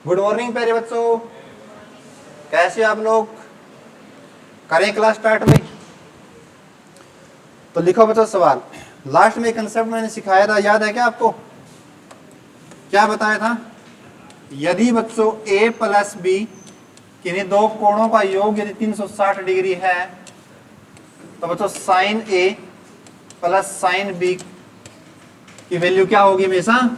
Good morning प्यारे बच्चों, कैसे आप लोग? करें क्लास स्टार्ट में। तो लिखो बच्चों सवाल। लास्ट में कंसेप्ट मैंने सिखाया था, याद है क्या आपको? क्या बताया था? यदि बच्चों a प्लस बी किन्हीं दो कोणों का योग यदि 360 डिग्री है तो बच्चों sine a plus sine b की वैल्यू क्या होगी? हमेशा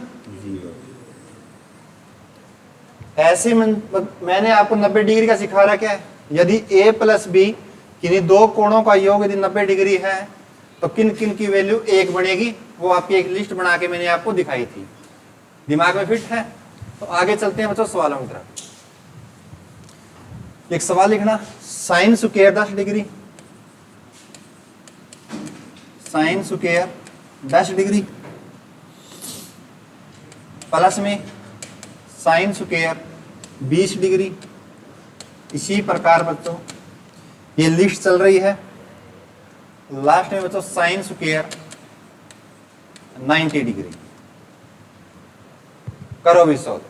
ऐसे मैंने आपको 90 डिग्री का सिखा रहा है। यदि a प्लस बी किन्हीं दो कोणों का योग यदि 90 डिग्री है तो किन किन की वैल्यू 1 बनेगी, वो आपकी एक लिस्ट बना के मैंने आपको दिखाई थी। दिमाग में फिट है? तो आगे चलते हैं बच्चों सवालों की तरफ। एक सवाल लिखना, sine square 10 degree, sine square 10 degree plus में साइन स्क्वायर 20 डिग्री। इसी प्रकार बच्चों ये लिस्ट चल रही है। लास्ट में बच्चों साइन स्क्वायर 90 डिग्री। करो भी सॉल्व।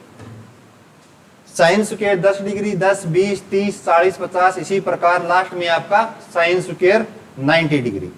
साइन स्क्वायर 10 डिग्री, 10, 20, 30, 40, 50, इसी प्रकार लास्ट में आपका साइन स्क्वायर 90 डिग्री।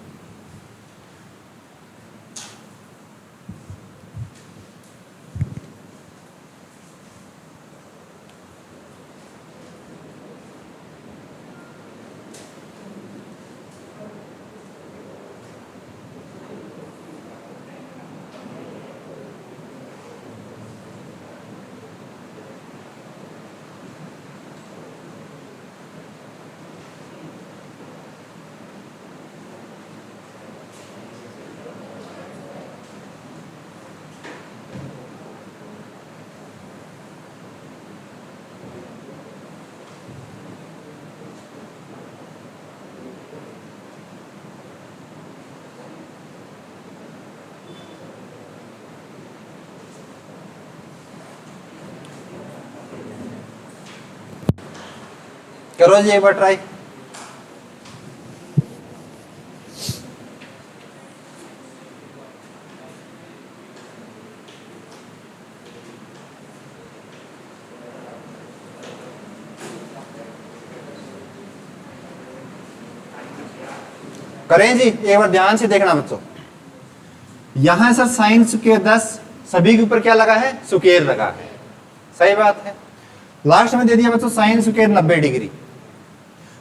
करो जी एक बार ट्राई। करें जी, एक बार ध्यान से देखना बच्चों। यहां सर साइन स्क्वायर 10, सभी के ऊपर क्या लगा है? स्क्वायर लगा है। सही बात है। लास्ट में दे दिया बच्चों साइन स्क्वायर 90 डिग्री।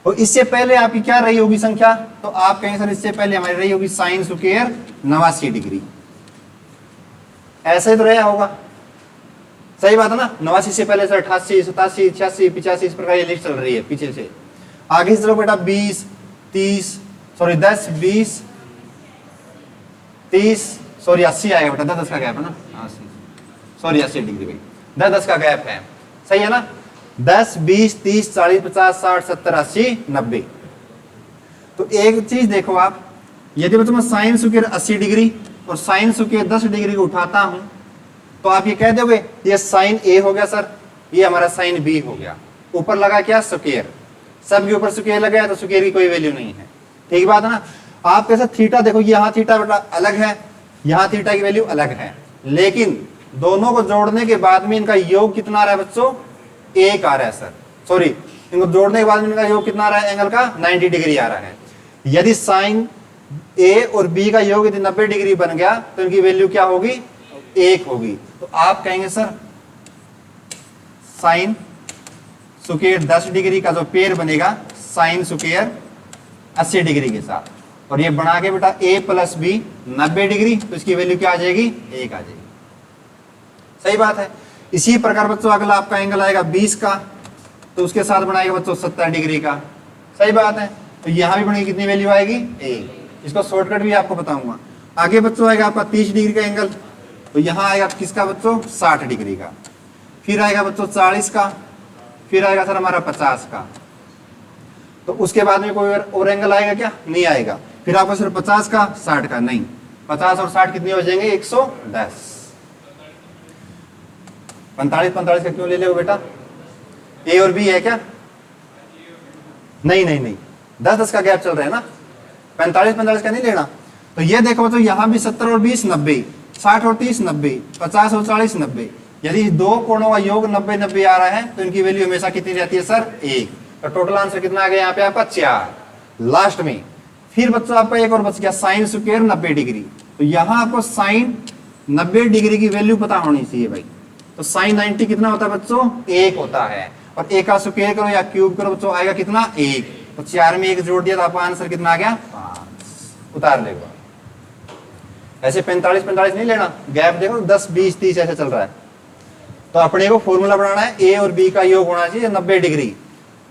और इससे पहले आपकी क्या रही होगी संख्या? तो आप कहेंगे सर इससे पहले हमारी रही होगी साइन स्क्वायर 89 डिग्री। ऐसे ही तो रहा होगा। सही बात है ना? 89 से पहले सर 88, 87, 86, 85 इस प्रकार ये लिस्ट चल रही है पीछे से। आगे चलो बेटा 20, 30, सॉरी 10, 20, 30, सॉरी 80 आएगा बेटा। 10 का गैप है ना? 80, सॉरी 80 डिग्री भाई, 10 का गैप है। सही है ना? 10, 20, 30, 40, 50, 60, 70, 80, 90। तो एक चीज देखो आप, यदि मैं तुम्हें साइन स्क्वायर 80 डिग्री और साइन स्क्वायर 10 डिग्री को उठाता हूं तो आप ये कह दोगे ये साइन ए हो गया सर, ये हमारा साइन बी हो गया। ऊपर लगा क्या? स्क्वायर। सब के ऊपर स्क्वायर लगा है तो स्क्वायर की कोई वैल्यू नहीं है। ठीक बात है ना? आप कैसे थीटा देखो, यहाँ थीटा बेटा अलग है, यहाँ थीटा की वैल्यू अलग है, लेकिन दोनों को जोड़ने के बाद में इनका योग कितना आ रहा है बच्चों? 1 आ रहा है सर। सॉरी, इनको जोड़ने के बाद में इनका योग कितना आ रहा है? एंगल का 90 डिग्री आ रहा है। यदि साइन ए और बी का योग यदि 90 डिग्री बन गया तो इनकी वैल्यू क्या होगी? 1 होगी। तो आप कहेंगे सर साइन स्क्वायर 10 डिग्री का जो पेयर बनेगा साइन स्क्वायर 80 डिग्री के साथ, और ये बना के बेटा a प्लस बी 90 डिग्री, तो इसकी वैल्यू क्या आ जाएगी? 1 आ जाएगी। सही बात है। इसी प्रकार बच्चों अगला आपका एंगल आएगा 20 का, तो उसके साथ बनाएगा बच्चों 70 डिग्री का। सही बात है। तो यहां भी बनेगी कितनी वैल्यू आएगी? 1। इसको शॉर्टकट भी आपको बताऊंगा। आगे बच्चों आएगा आपका 30 डिग्री का एंगल, तो यहां आएगा किसका बच्चों? 60 डिग्री का। फिर आएगा बच्चों 40 का, फिर आएगा सर हमारा 50 का। तो उसके बाद में कोई और एंगल आएगा क्या? नहीं आएगा। फिर आपको सिर्फ 50 का, 60 का नहीं। 50 और 60 कितने हो जाएंगे? 110। 45 का क्यों ले ले बेटा? ए और बी है क्या? नहीं नहीं नहीं, 10 का गैप चल रहा है ना, 45 का नहीं लेना। तो ये देखो तो यहाँ भी 70 और 20 90, 60 और 30 90, 50 और 40 90, यदि दो कोणों का योग 90 90 आ रहा है तो इनकी वैल्यू हमेशा कितनी रहती है सर? 1। तो टोटल आंसर कितना आ गया यहाँ पे आपका? 4। लास्ट में फिर बच्चों आपका एक और बच गया, साइन स्क्वायर 90 डिग्री। तो यहाँ आपको साइन 90 डिग्री की वैल्यू पता होनी चाहिए भाई। तो साइन 90 कितना होता है बच्चों? 1 होता है। और 1 का स्क्वायर करो या क्यूब करो बच्चों, आएगा कितना? 1। तो 4 में 1 जोड़ दिया तो आपका आंसर कितना आ गया? 5। उतार लेगा। ऐसे 45 45 नहीं लेना, गैप देखो 10 20 30 ऐसे चल रहा है। तो अपने को फॉर्मूला बनाना है, ए और बी का योग होना चाहिए 90 डिग्री।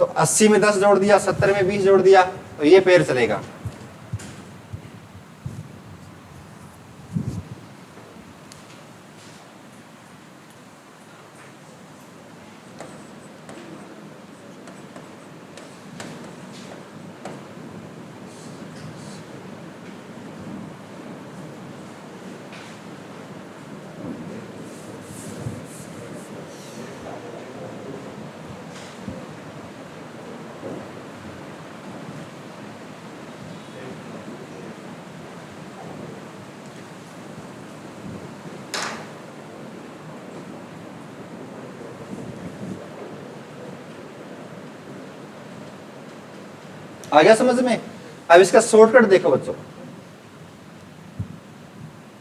तो 80 में 10 जोड़ दिया, 70 में 20 जोड़ दिया, तो ये पेड़ चलेगा। आ गया समझ में? अब इसका शॉर्टकट देखो बच्चों।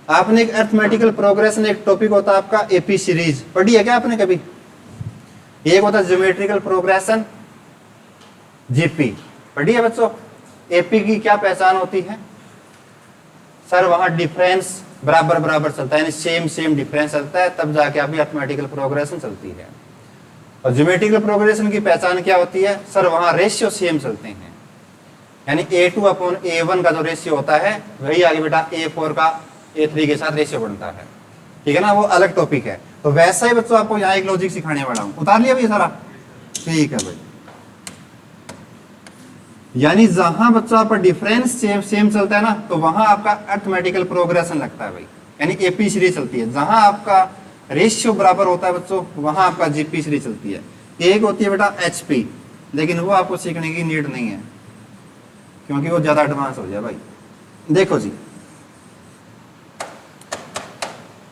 आपने एक अरिथमेटिकल प्रोग्रेशन एक टॉपिक होता है आपका एपी सीरीज, पढ़ी है क्या आपने कभी? एक होता है ज्योमेट्रिकल प्रोग्रेशन जीपी, पढ़ी है बच्चों? एपी की क्या पहचान होती है सर? वहां डिफरेंस बराबर बराबर चलता है, यानी सेम सेम डिफरेंस चलता है, तब जाके आपकी अरिथमेटिकल प्रोग्रेशन चलती है। और ज्योमेट्रिकल प्रोग्रेशन की पहचान क्या होती है सर? वहां रेशियो सेम चलते हैं, यानी A2 अपॉन A1 का जो रेशियो होता है वही आगे बेटा A4 का A3 के साथ रेशियो बनता है। ठीक है ना, वो अलग टॉपिक है। तो वैसा ही बच्चों आपको यहाँ एक लॉजिक सिखाने वाला हूँ। उतार लिया भाई सारा? ठीक है भाई। यानी जहां बच्चों आपका डिफरेंस सेम चलता है ना, तो वहां आपका अरिथमेटिकल प्रोग्रेशन लगता है भाई, यानी एपी सीरीज चलती है। जहां आपका रेशियो बराबर होता है बच्चों, वहां आपका जीपी सीरीज चलती है। एक होती है बेटा एचपी, लेकिन वो आपको सीखने की नीड नहीं है क्योंकि वो ज्यादा एडवांस हो जाए भाई। देखो जी,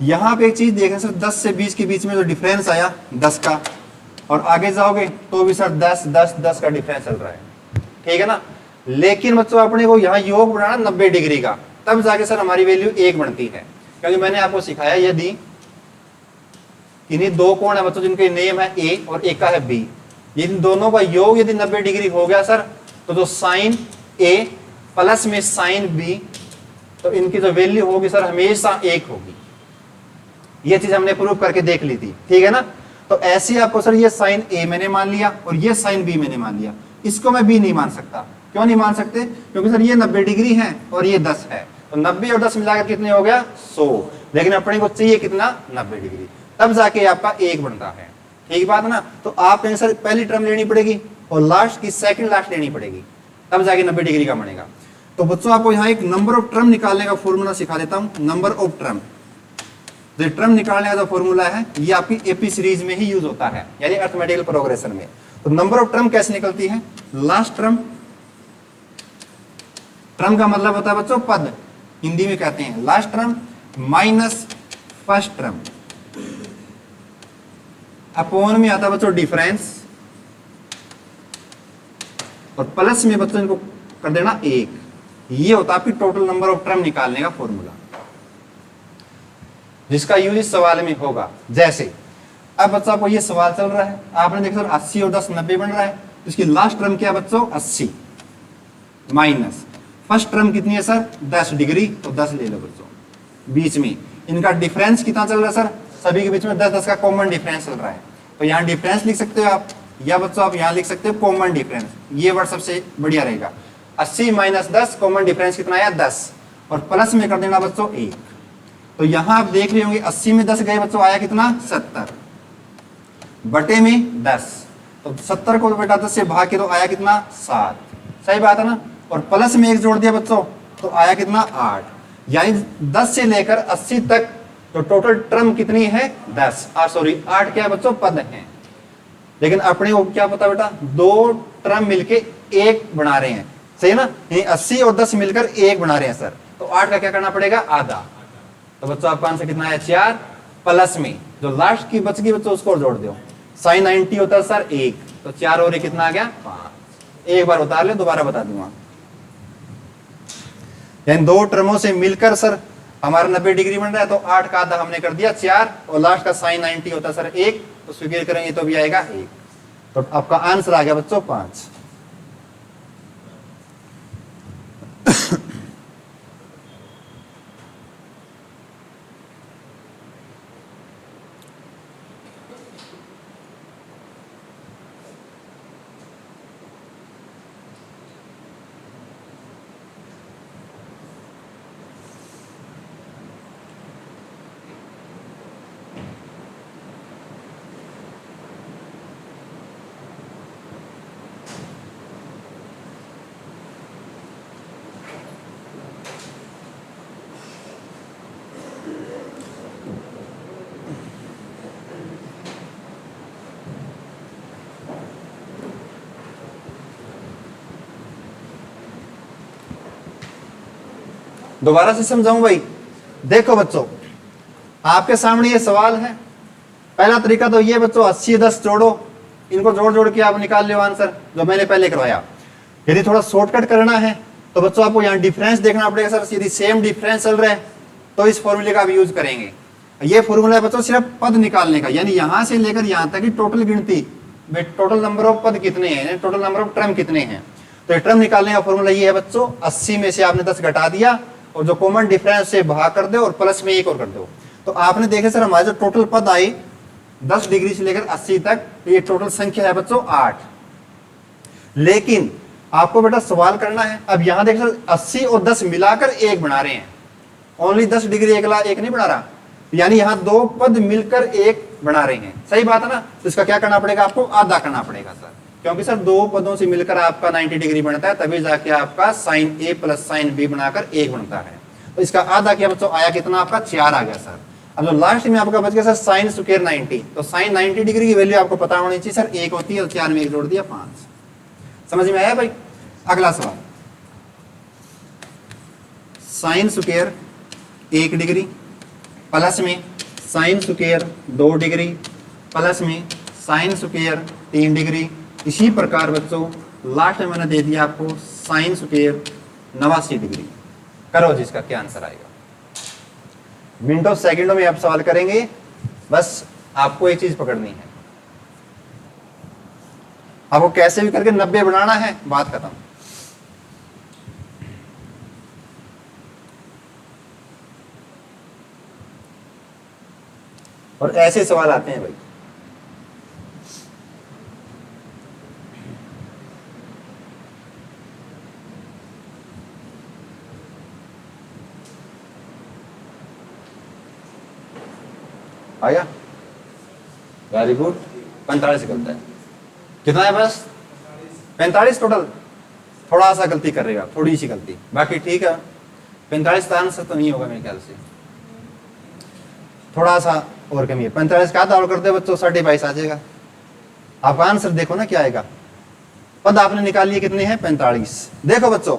यहां पे एक चीज देखें सर, 10 से 20 के बीच में जो डिफरेंस आया 10 का, और आगे जाओगे तो भी सर 10 10 10 का डिफरेंस चल रहा है। ठीक है ना, लेकिन बच्चों अपने को यहाँ योग बनाना 90 डिग्री का, तब जाके सर हमारी वैल्यू 1 बनती है। क्योंकि मैंने आपको सिखाया यदि इन्हीं दो कोण है बच्चों जिनके नेम है ए और एक का है बी, इन दोनों का योग यदि 90 डिग्री हो गया सर, तो जो साइन ए प्लस में साइन बी, तो इनकी जो वैल्यू होगी सर हमेशा 1 होगी। ये चीज हमने प्रूव करके देख ली थी। ठीक है ना, तो ऐसे आपको सर ये साइन ए मैंने मान लिया और ये साइन बी मैंने मान लिया, इसको मैं बी नहीं मान सकता। क्यों नहीं मान सकते? क्योंकि सर ये 90 डिग्री है और ये 10 है, तो 90 और 10 मिलाकर कितने हो गया? 100। लेकिन अपने को चाहिए कितना? 90 डिग्री, तब जाके आपका 1 बनता है। ठीक बात ना? तो आप कहें सर पहली टर्म लेनी पड़ेगी और लास्ट की सेकंड लास्ट लेनी पड़ेगी, तब जाके 90 डिग्री का बनेगा। तो बच्चों आपको यहाँ एक नंबर ऑफ टर्म निकालने का फॉर्मूला सिखा देता हूं। नंबर ऑफ टर्म, जो टर्म निकालने का जो फॉर्मूला है ये आपकी एपी सीरीज में ही यूज होता है, यानी अरिथमेटिकल प्रोग्रेशन में। तो नंबर ऑफ टर्म कैसे निकलती है? लास्ट टर्म, टर्म का मतलब होता है बच्चों पद, हिंदी में कहते हैं last term, minus first term, upon में आता है बच्चों डिफरेंस, और प्लस में बच्चों इनको कर देना 1। ये होता है आपकी टोटल नंबर ऑफ टर्म निकालने का फॉर्मूला, जिसका यूज इस सवाल में होगा। जैसे अब बच्चों को ये सवाल चल रहा है, आपने देखा सर 80 और 10 90 बन रहा है, तो इसकी लास्ट टर्म क्या है बच्चों? 80 माइनस फर्स्ट टर्म कितनी है सर? 10 डिग्री, तो 10 ले लो बच्चों। बीच में इनका डिफरेंस कितना चल रहा है सर? सभी के बीच में 10 10 का कॉमन डिफरेंस चल रहा है, तो यहाँ डिफरेंस लिख सकते हो आप, या बच्चों आप यहाँ लिख सकते हो कॉमन डिफरेंस। ये वर्ड सबसे बढ़िया रहेगा। 80 माइनस 10, कॉमन डिफरेंस कितना आया? 10, और प्लस में कर देना बच्चों 1। तो यहां आप देख रहे होंगे 80 में 10 गए बच्चों, आया कितना? 70 बटे में 10, तो 70 को बेटा 10 से भाग के तो आया कितना? 7। सही बात है ना? और प्लस में 1 जोड़ दिया बच्चों, तो आया कितना? 8। यानी 10 से लेकर 80 तक तो टोटल टर्म कितनी है? 10। सॉरी 8 क्या है बच्चों? पद है। लेकिन अपने को क्या पता बेटा? 2 टर्म मिलके 1 बना रहे हैं, सही ना? 80 और 10 मिलकर 1 बना रहे हैं सर, तो 8 का क्या करना पड़ेगा? आधा। तो बच्चों आपका आंसर कितना है? 4, प्लस में जो लास्ट की बच गई बच्चों उसको जोड़ दो। साइन 90 होता है सर 1, तो 4 और 1 कितना आ गया 5। एक बार उतार ले, दोबारा बता दूंगा। यानी दो टर्मों से मिलकर सर हमारा 90 डिग्री बन रहा है, तो 8 का आधा हमने कर दिया 4, और लास्ट का साइन 90 होता है सर 1, तो स्वीकार करेंगे तो भी आएगा 1। तो आपका आंसर आ गया बच्चों 5। दोबारा से समझाऊं भाई। देखो बच्चों, आपके सामने ये सवाल है। पहला तरीका तो ये बच्चों 80 10 जोड़ो, इनको जोड़ जोड़ के आप निकाल लो आंसर, जो मैंने पहले करवाया। यदि थोड़ा शॉर्टकट करना है तो बच्चों आपको यहाँ डिफरेंस देखना पड़ेगा सर। यदि सेम डिफरेंस चल रहा है तो इस फॉर्मूले का भी यूज करेंगे। ये फॉर्मूला है बच्चों सिर्फ पद निकालने का, यानी यहां से लेकर यहां तक की टोटल गिनती, टोटल नंबर ऑफ पद कितने हैं, टोटल नंबर ऑफ टर्म कितने हैं। तो टर्म निकालने का फॉर्मूला ये है बच्चों, 80 में से आपने 10 घटा दिया और जो कॉमन डिफरेंस से भाग कर दो और प्लस में 1 और कर दो। तो आपने देखे सर हमारे जो टोटल पद आई 10 डिग्री से लेकर 80 तक, तो ये टोटल संख्या है बच्चों 8। लेकिन आपको बेटा सवाल करना है, अब यहां देखो 80 और 10 मिलाकर 1 बना रहे हैं, ओनली 10 डिग्री एक नहीं बना रहा, यानी यहां दो पद मिलकर 1 बना रहे हैं। सही बात है ना। तो इसका क्या करना पड़ेगा, आपको आधा करना पड़ेगा सर, क्योंकि सर दो पदों से मिलकर आपका 90 डिग्री बनता है, तभी जाके आपका साइन ए प्लस साइन बी बनाकर 1 बनता है। तो इसका आधा किया बच्चों, आया कितना आपका 4 आ गया सर। अब जो लास्ट में आपका बच गया सर साइन स्क्वायर 90, तो साइन 90 डिग्री की वैल्यू आपको पता होनी चाहिए सर 1 होती है, और 4 में 1 जोड़ दिया 5। समझ में आया भाई। अगला सवाल, साइन स्क्वायर 1 डिग्री प्लस में साइन स्क्वायर 2 डिग्री प्लस में साइन स्क्वायर 3 डिग्री। इसी प्रकार बच्चों लास्ट में मैंने दे दिया आपको साइन स्क्वायर 89 डिग्री। करो जी, इसका क्या आंसर आएगा। मिनटों सेकंडों में आप सवाल करेंगे, बस आपको एक चीज पकड़नी है, आपको कैसे भी करके 90 बनाना है, बात खत्म। और ऐसे सवाल आते हैं भाई। आया, वेरी गुड। 45 करता है, कितना है बस 45 टोटल। थोड़ा सा गलती कर रहेगा, थोड़ी सी गलती, बाकी ठीक है। 45 का आंसर तो नहीं होगा मेरे ख्याल से, थोड़ा सा और कमी है। 45 का आधा और कर दे बच्चों, 22.5 आ जाएगा। आपका आंसर देखो ना क्या आएगा। पद आपने निकाल लिए कितने हैं 45। देखो बच्चों,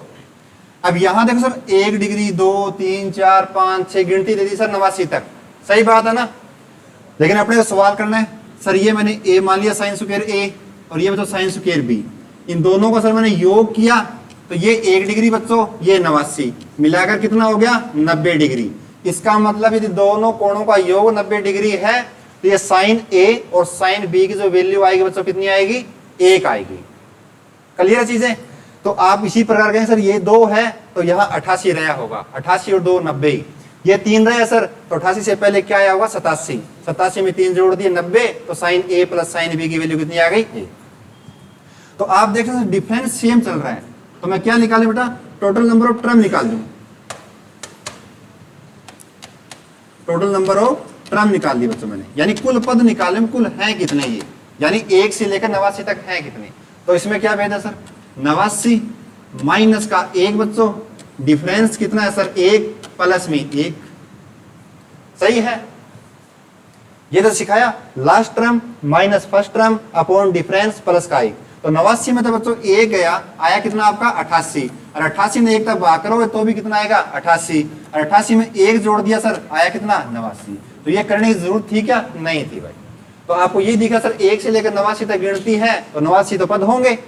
अब यहां देखो सर 1 डिग्री 2 3 4 5 6 गिनती दे दी सर 89 तक। सही बात है ना। लेकिन अपने को सवाल करना है सर, ये मैंने ए मान लिया साइन स्क्वायर ए, और ये बच्चों साइन स्क्वायर बी, इन दोनों का सर मैंने योग किया, तो ये 1 डिग्री बच्चों, ये 89, मिलाकर कितना हो गया 90 डिग्री। इसका मतलब यदि दोनों कोणों का योग 90 डिग्री है, तो ये साइन ए और साइन बी की जो वैल्यू आएगी बच्चों कितनी आएगी 1 आएगी। क्लियर चीजें। तो आप इसी प्रकार कहें सर ये 2 है तो यहाँ 88 रहा होगा, 88 और 2 90। ये 3 रहे सर, तो 88 से पहले क्या आया होगा 87, 87 में 3 जोड़ दिए 90, तो साइन ए प्लस साइन बी की वैल्यू कितनी आ गई 1। तो आप देख रहे हैं डिफरेंस सेम चल रहा है, तो मैं क्या निकालूं बेटा, टोटल नंबर ऑफ टर्म निकाल दूं। टोटल नंबर ऑफ टर्म निकाल दी बच्चों मैंने, यानी कुल पद निकाले, कुल हैं कितने ये, यानी 1 से लेकर 89 तक हैं कितने। तो इसमें क्या भेजा सर 89 माइनस का 1 बच्चों, डिफरेंस कितना है सर 1 प्लस में 1। सही है। ये तो सिखाया, last term minus first term upon difference plus का 1। तो 89 में तो बच्चों 1 गया, आया कितना आपका 88, और 88 में 1 तक भाग करोगे तो भी कितना आएगा 88, और 88 में 1 जोड़ दिया सर, आया कितना 89। तो ये करने की जरूरत थी क्या? नहीं थी भाई। तो आपको ये दिखा सर 1 से लेकर 89 तक गिनती है तो 89 तो पद होंगे,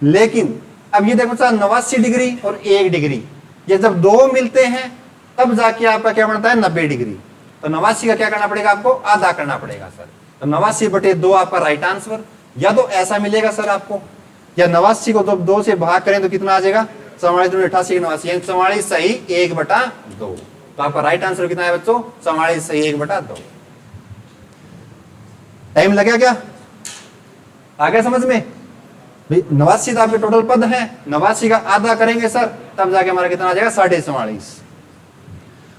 लेकिन अब ये देखो सर 89 डिग्री और 1 डिग्री, ये जब दो मिलते हैं तब जाके आपका क्या बनता है 90 डिग्री। तो 89 का क्या करना पड़ेगा आपको? आधा करना पड़ेगा सर। तो 89/2 आपका राइट आंसर। या तो ऐसा मिलेगा सर आपको, या 89 को जब 2 से भाग करें तो कितना आ जाएगा? 44 दूनी 88 89, 44 सही 1/2। तो आपका राइट आंसर कितना है बच्चों? 44 सही 1/2। टाइम लगा क्या? आ गया समझ में? 89 तो आपके टोटल पद है, 89 का आधा करेंगे सर तब जाके हमारा कितना आ जाएगा? 44.5।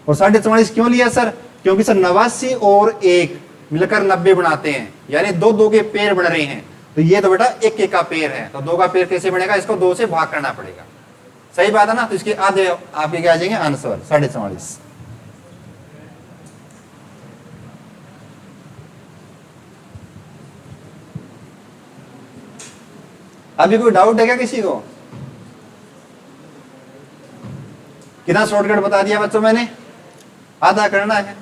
और 44.5 क्यों लिया सर? क्योंकि सर 89 और 1 मिलकर 90 बनाते हैं, यानी 2 के पेड़ बन रहे हैं। तो ये तो बेटा 1 का पेड़ है, तो 2 का पेड़ कैसे बनेगा? इसको 2 से भाग करना पड़ेगा। सही बात है ना? तो इसके आधे आपके क्या आ जाएंगे आंसर? 44.5। अभी कोई डाउट है क्या किसी को? कितना शॉर्टकट बता दिया बच्चों मैंने? आधा करना है।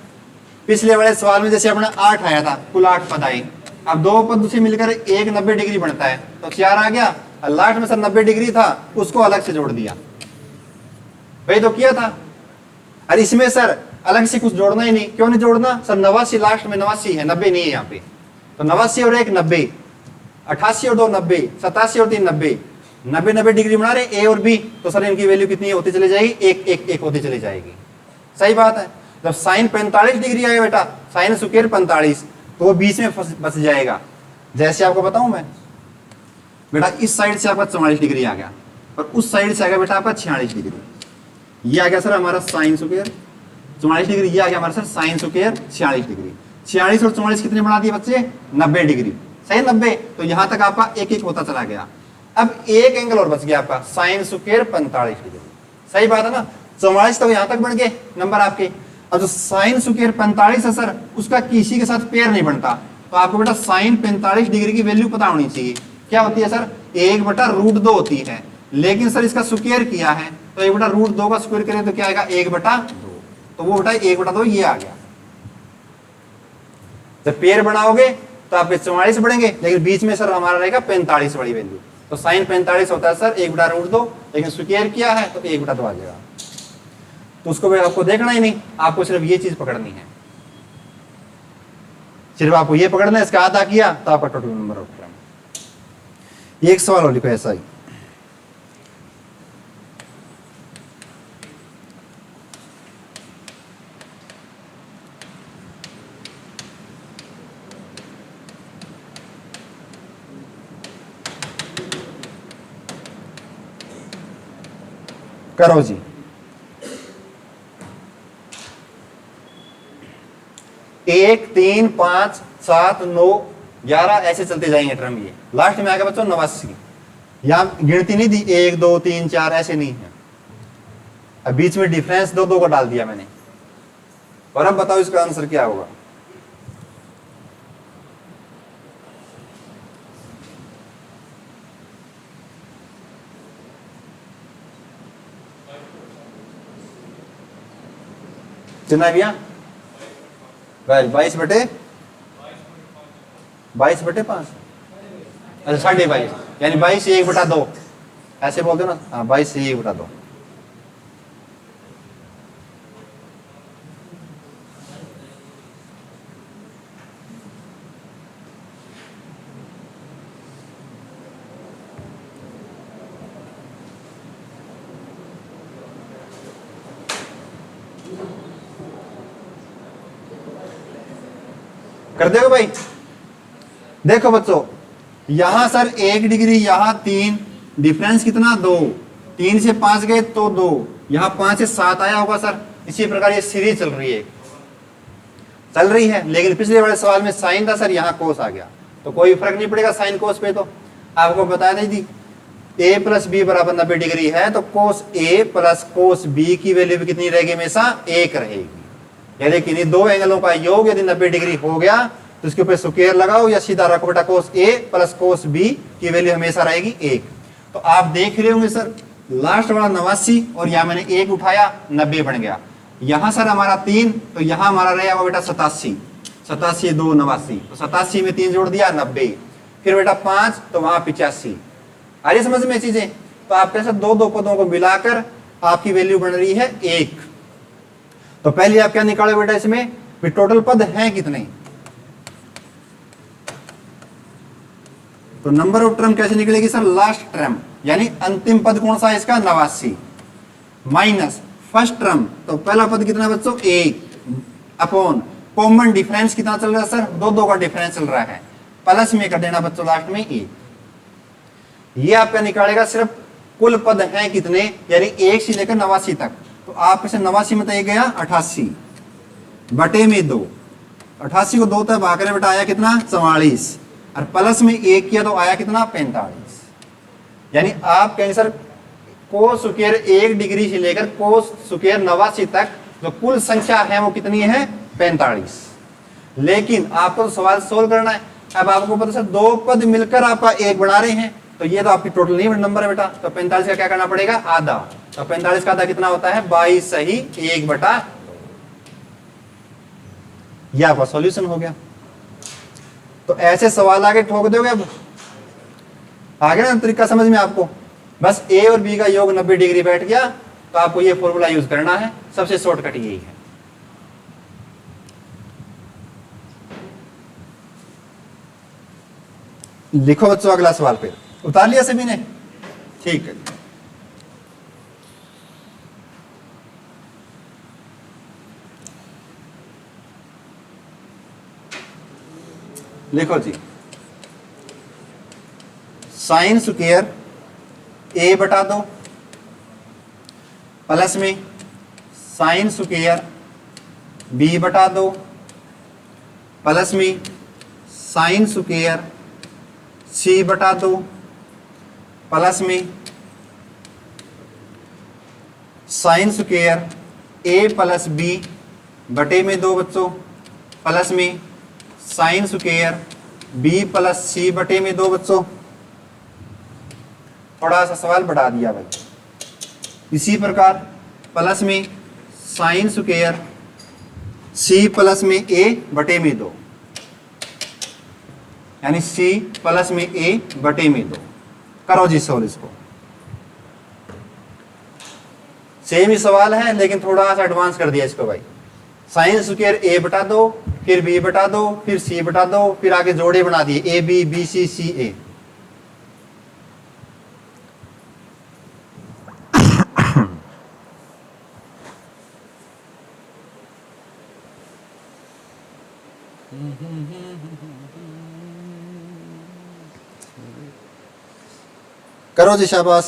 पिछले वाले सवाल में जैसे अपना 8 आया था, कुल 8 पद आए, अब 2 पद से मिलकर एक 90 डिग्री बनता है, तो 4 आ गया। लास्ट में सर 90 डिग्री था, उसको अलग से जोड़ दिया, वही तो किया था। और इसमें सर अलग से कुछ जोड़ना ही नहीं। क्यों नहीं जोड़ना सर? 89 लास्ट में 89 है, 90 नहीं है यहाँ पे। तो 89 और 1 90, 88 और 2 90, 87 और 3 90, 90 डिग्री बना रहे ए और बी। तो सर इनकी वैल्यू कितनी होती चली जाएगी? 1 1 1 होती चली जाएगी। सही बात है। जब साइन 45 डिग्री आएगा बेटा, साइन स्क्वायर 45, तो वो बीच में बच जाएगा। जैसे आपको बताऊं मैं बेटा, इस साइड से आपका 44 डिग्री आ गया और उस साइड से आ गया बेटा आपका 46 डिग्री। ये आ गया सर हमारा साइन स्क्वायर 44 डिग्री, ये आ गया हमारा सर साइन स्क्वायर 46 डिग्री। 46 और 44 कितने बना दिए बच्चे? 90 डिग्री। सही 90। तो यहां तक आपका 1 1 होता चला गया। अब एक एंगल और बच गया आपका, साइन स्क्वायर 45 डिग्री। सही बात है ना? 44 तो यहां तक बन गए नंबर आपके। अब जो साइन स्क्वायर 45 है सर, उसका किसी के साथ पेयर नहीं बनता। तो आपको बेटा साइन 45 डिग्री की वैल्यू पता होनी चाहिए। क्या होती है सर? 1/√2 होती है। लेकिन सर इसका स्क्वायर किया है, तो 1/√2 का स्क्वायर करें तो क्या आएगा? 1/2। तो वो बेटा 1/2 ये आ गया। जब पेयर बनाओगे तो आपके 44 बढ़ेंगे, लेकिन बीच में सर हमारा रहेगा 45 वाली वैल्यू। तो साइन 45 होता है सर 1/√2, लेकिन स्क्वायर किया है तो 1/2 आ जाएगा। तो उसको आपको देखना ही नहीं, आपको सिर्फ ये चीज पकड़नी है। सिर्फ आपको ये पकड़ना है, इसका आधा किया तो आपका टोटल नंबर हो गया। एक सवाल और लिखो ऐसा ही। करो जी। एक 3 5 7 9 11 ऐसे चलते जाएंगे टर्म। ये लास्ट में आ गया बच्चों 89। यहां गिनती नहीं दी 1 2 3 4 ऐसे नहीं है। अब बीच में डिफरेंस 2 2 का डाल दिया मैंने। और अब बताओ इसका आंसर क्या होगा? कितना भैया? 22/5। अच्छा 22.5, यानी 22 से 1/2 ऐसे बोलते हो ना? हाँ 22 से 1/2। कर देगा भाई? देखो बच्चों, यहां सर 1 डिग्री, यहां 3, डिफरेंस कितना? 2। 3 से 5 गए तो 2, यहां 5 से 7 आया होगा सर। इसी प्रकार ये सीरीज चल रही है, लेकिन पिछले वाले सवाल में साइन था सर, यहाँ कोस आ गया, तो कोई फर्क नहीं पड़ेगा साइन कोस पे। तो आपको बता दें जी a प्लस बी बराबर 90 डिग्री है, तो कोस a प्लस कोस b की वैल्यू भी कितनी रहेगी? हमेशा 1 रहेगी। यानी कि दो एंगलों का योग यदि 90 डिग्री हो गया तो इसके ऊपर स्क्वायर लगाओ या सीधा रखो बेटा, कोस a प्लस कोस b की वैल्यू हमेशा रहेगी 1। तो आप देख रहे होंगे सर लास्ट वाला 89 और यहाँ मैंने 1 उठाया 90 बन गया। यहां सर हमारा 3, तो यहां हमारा रहेगा बेटा 87, 87 2 89, तो 87 में 3 जोड़ दिया 90, फिर बेटा 5 तो वहां 85। आ रही समझ में चीजें? तो आप कैसे दो पदों को मिलाकर आपकी वैल्यू बन रही है 1। तो पहले आप क्या निकाले बेटा इसमें टोटल पद हैं कितने, तो नंबर ऑफ टर्म कैसे निकलेगी सर, लास्ट टर्म यानी अंतिम पद कौन सा है इसका 89 माइनस फर्स्ट टर्म, तो पहला पद कितना बच्चों 1 अपॉन कॉमन डिफरेंस कितना चल रहा है सर, दो का डिफरेंस चल रहा है, प्लस में कर देना बच्चों लास्ट में 1। ये आपका निकालेगा सिर्फ कुल पद हैं कितने, यानी 1 से लेकर 89 तक। तो आप इसे 89 में तो गया 88 बटे में 2, 88 को 2 तक भाग कर बेटा आया कितना 44, और प्लस में 1 किया तो आया कितना 45। यानी आप कहें सर कोस स्क्वायर 1 डिग्री से लेकर कोस स्क्वायर 89 तक जो कुल संख्या है वो कितनी है 45। लेकिन आपको तो सवाल सोल्व करना है। अब आपको पता सर 2 पद मिलकर आपका 1 बना रहे हैं, तो ये तो आपकी टोटल नहीं नंबर है बेटा, तो 45 का क्या करना पड़ेगा आधा, तो 45 का आधा कितना होता है 22 सही 1/2। ये आपका सॉल्यूशन हो गया। तो ऐसे सवाल आगे ठोक दोगे। अब आ गया ना तरीका समझ में आपको, बस ए और बी का योग 90 डिग्री बैठ गया, तो आपको ये फॉर्मूला यूज करना है, सबसे शॉर्टकट यही है। लिखो बच्चों अगला सवाल, फिर उतार लिया सभी ने, ठीक है। लिखो जी, साइन स्क्वायर ए बटा 2 प्लस में साइन स्क्वायर बी बटा 2 प्लस में साइन स्क्वायर सी बटा 2 प्लस में साइन स्क्वायर ए प्लस बी बटे में 2 बच्चों, प्लस में साइन स्क्वायर बी प्लस सी बटे में 2 बच्चों। थोड़ा सा सवाल बढ़ा दिया भाई। इसी प्रकार प्लस में साइन स्क्वायर सी प्लस में ए बटे में 2, यानी सी प्लस में ए बटे में 2। करो जी सोल्व इसको। सेम ही सवाल है लेकिन थोड़ा सा एडवांस कर दिया इसको भाई। साइन स्क्वायर ए बटा 2, फिर बी बटा 2, फिर सी बटा 2, फिर आगे जोड़े बना दिए ए बी बी सी सी ए। करो जी शाबाश।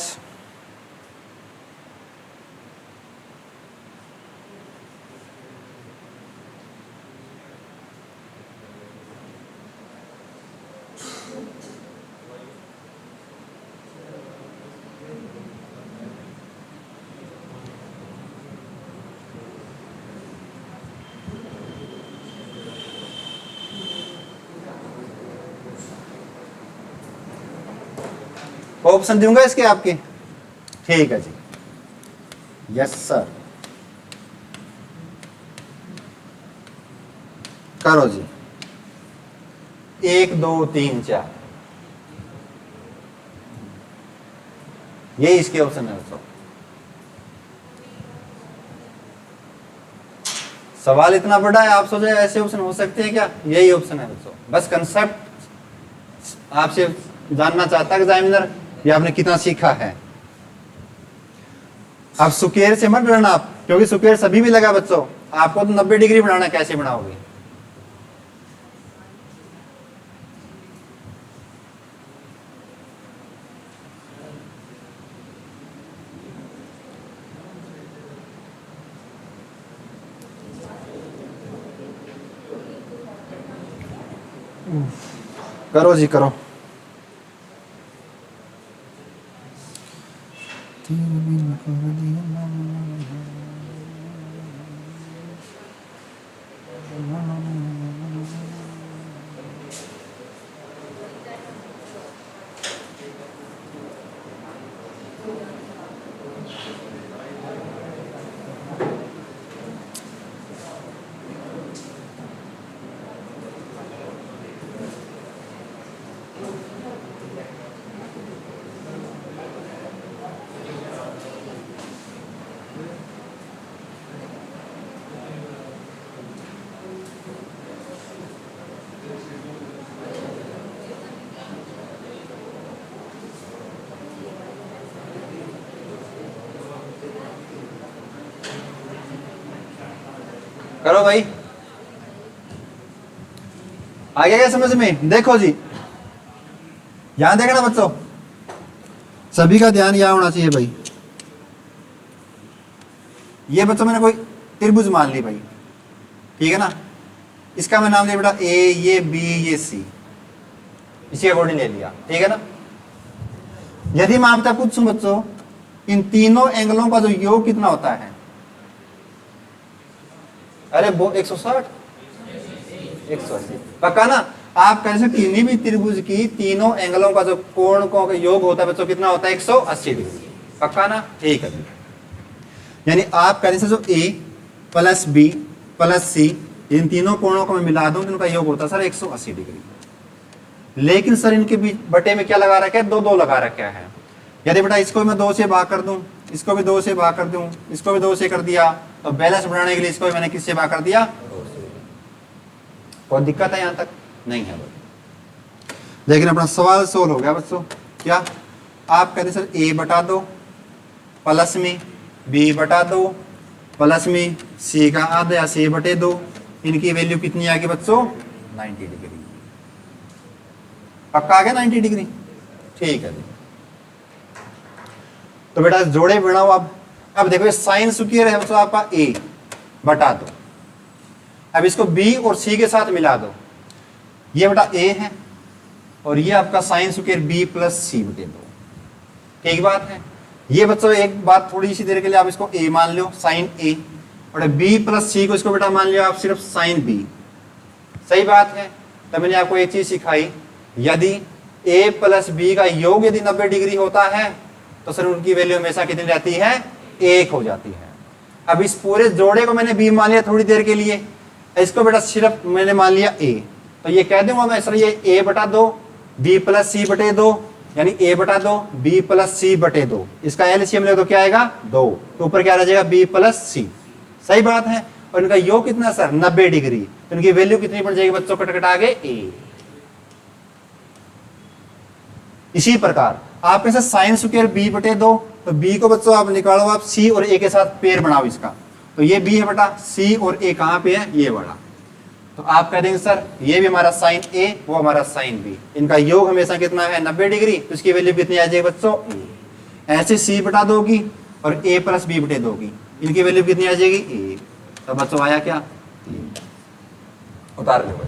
ऑप्शन दूंगा इसके आपके, ठीक है जी, यस सर। करो जी 1 2 3 4, यही इसके ऑप्शन है दोस्तों। सवाल इतना बड़ा है, आप सोचे ऐसे ऑप्शन हो सकते हैं क्या, यही ऑप्शन है दोस्तों। बस कंसेप्ट आपसे जानना चाहता है एग्जामिनर ये आपने कितना सीखा है। अब स्क्वायर से मत डरना आप, क्योंकि स्क्वायर सभी में लगा बच्चों। आपको तो 90 डिग्री बनाना, कैसे बनाओगे। करो जी करो। करो भाई, आ गया क्या समझ में? देखो जी, यहां देखना बच्चों, सभी का ध्यान यहां होना चाहिए भाई। ये बच्चों मैंने कोई त्रिभुज मान ली भाई, ठीक है ना, इसका मैं नाम लिया बेटा ए, ये बी, ये सी, इसी अकॉर्डिंग ले लिया, ठीक है ना। यदि मैं आपसे पूछूं बच्चों, इन तीनों एंगलों का जो योग कितना होता है? अरे वो 160, 180, पक्का ना? आप कह सकते किन्हीं भी त्रिभुज की तीनों एंगलों का जो कोण का योग होता है बच्चों कितना होता है? 180 डिग्री, पक्का ना? ठीक है, यानी आप कह जो ए प्लस बी प्लस सी, इन तीनों कोणों को मैं मिला दूं तो इनका योग होता है सर 180 डिग्री। लेकिन सर इनके बीच बटे में क्या लगा रखा है? 2 2 लगा रखा है। यदि बेटा इसको मैं 2 से भाग कर दूं, इसको भी 2 से भाग कर दूं, इसको भी 2 से कर दिया, तो बैलेंस बढ़ाने के लिए इसको भी मैंने किससे भाग कर दिया? 2 से। कोई दिक्कत है यहां तक? नहीं है। लेकिन अपना सवाल सोल्व हो गया बच्चों। क्या आप कहते सर ए बटा 2 प्लस में बी बटा 2 प्लस में सी का आधा या सी बटे 2, इनकी वैल्यू कितनी आ गई बच्चों? 90 डिग्री। पक्का आ गया 90 डिग्री? ठीक है। तो बेटा जोड़े बनाओ। अब देखो साइन स्क्वायर है बच्चों आपका ए बटा 2, अब इसको बी और सी के साथ मिला दो, ये बेटा ए है और ये आपका साइन स्क्वायर बी प्लस सी बटे 2, ठीक बात है। ये बच्चों एक बात थोड़ी सी देर के लिए आप इसको ए मान लो, साइन ए, और बी प्लस सी को इसको बेटा मान लियो आप सिर्फ साइन बी, सही बात है। तो मैंने आपको एक चीज सिखाई, यदि ए प्लस बी का योग यदि 90 डिग्री होता है तो सर उनकी वैल्यू हमेशा कितनी रहती है? 1 हो जाती है। अब इस पूरे जोड़े को मैंने बी मान लिया थोड़ी देर के लिए, इसको बेटा सिर्फ मैंने मान लिया ए, तो ये कह दूंगा मैं सर ये ए बटा 2 बी प्लस सी बटे 2, यानी ए बटा 2 बी प्लस सी बटे 2, इसका एलसीएम ले तो क्या आएगा? 2, तो ऊपर क्या रह जाएगा? बी प्लस सी, सही बात है। और इनका योग कितना सर? 90 डिग्री, तो इनकी वैल्यू कितनी पड़ जाएगी बच्चों? कट आ गए ए। इसी प्रकार आप ऐसे साइन स्क्वायर बी बटे 2, तो बी को बच्चों आप निकालो, आप सी और ए के साथ पेयर बनाओ इसका, तो ये बी है बेटा, सी और ए कहां पे है? ये वाला। तो आप कह देंगे सर ये भी हमारा साइन ए, वो हमारा साइन बी, इनका योग हमेशा कितना है? 90 डिग्री, तो इसकी वैल्यू कितनी आ जाएगी बच्चों? ए। ऐसे सी बटा 2 की और ए प्लस बी बटे 2 की, इनकी वैल्यू कितनी आ जाएगी? ए। तो बच्चों आया क्या? उतार लो।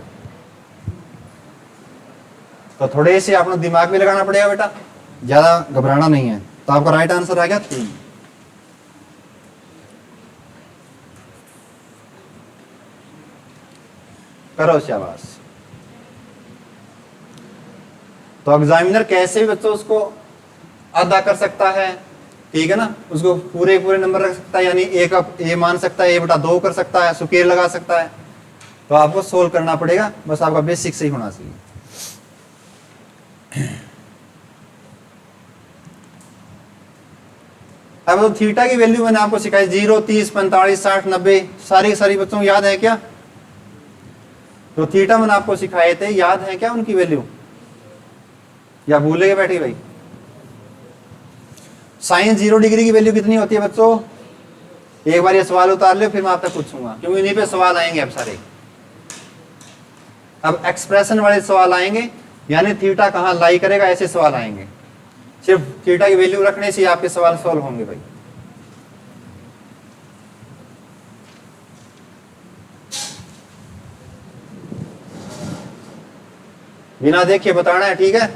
तो थोड़े से आपको दिमाग में लगाना पड़ेगा बेटा, ज्यादा घबराना नहीं है। तो आपका राइट आंसर आ गया 3। करो शाबाश। तो एग्जामिनर कैसे भी बच्चों उसको अदा कर सकता है, ठीक है ना, उसको पूरे नंबर रख सकता है, यानी ए का ए मान सकता है, ए बटा 2 कर सकता है, स्क्वायर लगा सकता है। तो आपको सोल्व करना पड़ेगा, बस आपका बेसिक सही होना चाहिए। अब तो थीटा की वैल्यू मैंने आपको सिखाई 0, 30, 45, 60, 90, सारी बच्चों को याद है क्या? तो थीटा मैंने आपको सिखाए थे, याद है क्या उनकी वैल्यू, या भूले के बैठी भाई? साइन 0 डिग्री की वैल्यू कितनी होती है बच्चों? एक बार ये सवाल उतार लो, फिर मैं आप तक पूछूंगा, क्योंकि इन्हीं पे सवाल आएंगे अब सारे। अब एक्सप्रेशन वाले सवाल आएंगे, यानी थीटा कहां लाई करेगा, ऐसे सवाल आएंगे। सिर्फ थीटा की वैल्यू रखने से आपके सवाल सॉल्व होंगे भाई। बिना देखे बताना है, ठीक है?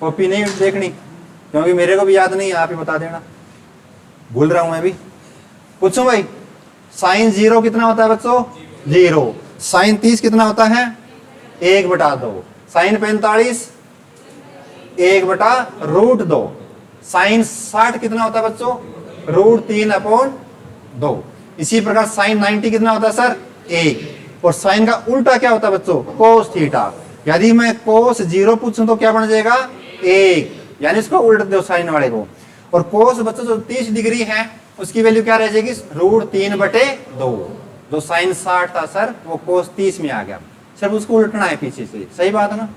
कॉपी नहीं देखनी, क्योंकि मेरे को भी याद नहीं है, आप ही बता देना, भूल रहा हूं मैं भी। पूछूं भाई, साइन 0 कितना होता है बच्चों? 0। साइन 30 कितना होता है? 1 बटा 2। साइन 45 1 बटा √2। साइन 60 कितना होता है बच्चों? √3/2। इसी प्रकार साइन 90 कितना होता है सर? 1। और साइन का उल्टा क्या होता है बच्चों? Cos theta. यदि मैं कोस 0 पूछूं तो क्या बन जाएगा? 1, यानी इसको उल्ट दो साइन वाले को। और कोस बच्चों जो 30 डिग्री है उसकी वैल्यू क्या रह जाएगी? √3/2। जो साइन 60 था सर वो कोस 30 में आ गया, सिर्फ उसको उल्टना है पीछे से, सही बात है ना?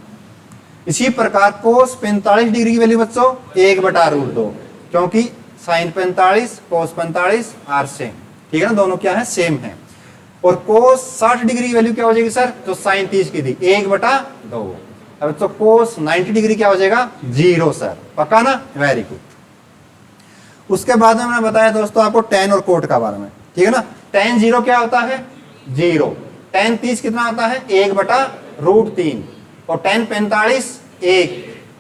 इसी प्रकार कोस 45 डिग्री की वैल्यू बच्चों 1 बटा √2, क्योंकि साइन 45 कोस 45 आर सेम, ठीक है ना, दोनों क्या है? सेम है। और कोस 60 डिग्री की वैल्यू क्या हो जाएगी सर, जो साइन 30 की थी 1/2। अब बच्चों कोस 90 डिग्री क्या हो जाएगा, 0 सर, पक्का ना, वेरी गुड। उसके बाद में मैंने बताया दोस्तों आपको टेन और कोट का बारे में, ठीक है ना। टेन 0 क्या होता है, 0। टेन 30 कितना होता है, 1/√3। और टेन 45 1।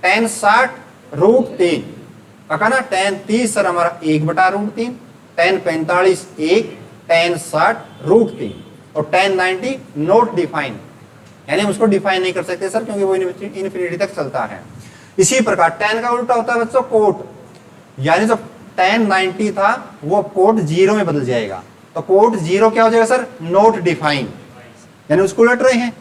टेन 60 √3, पक्का ना। टेन 30 सर हमारा 1/√3। टेन 45 1। टेन 60 √3। और टेन 90 नॉट डिफाइन, यानी हम उसको डिफाइन नहीं कर सकते सर, क्योंकि वो इन्फिनिटी तक चलता है। इसी प्रकार टेन का उल्टा होता है बच्चों कोट, यानी जो टेन 90 था वो कोट 0 में बदल जाएगा। तो कोट 0 क्या हो जाएगा सर, नॉट डिफाइन, यानी उसको उलट रहे हैं।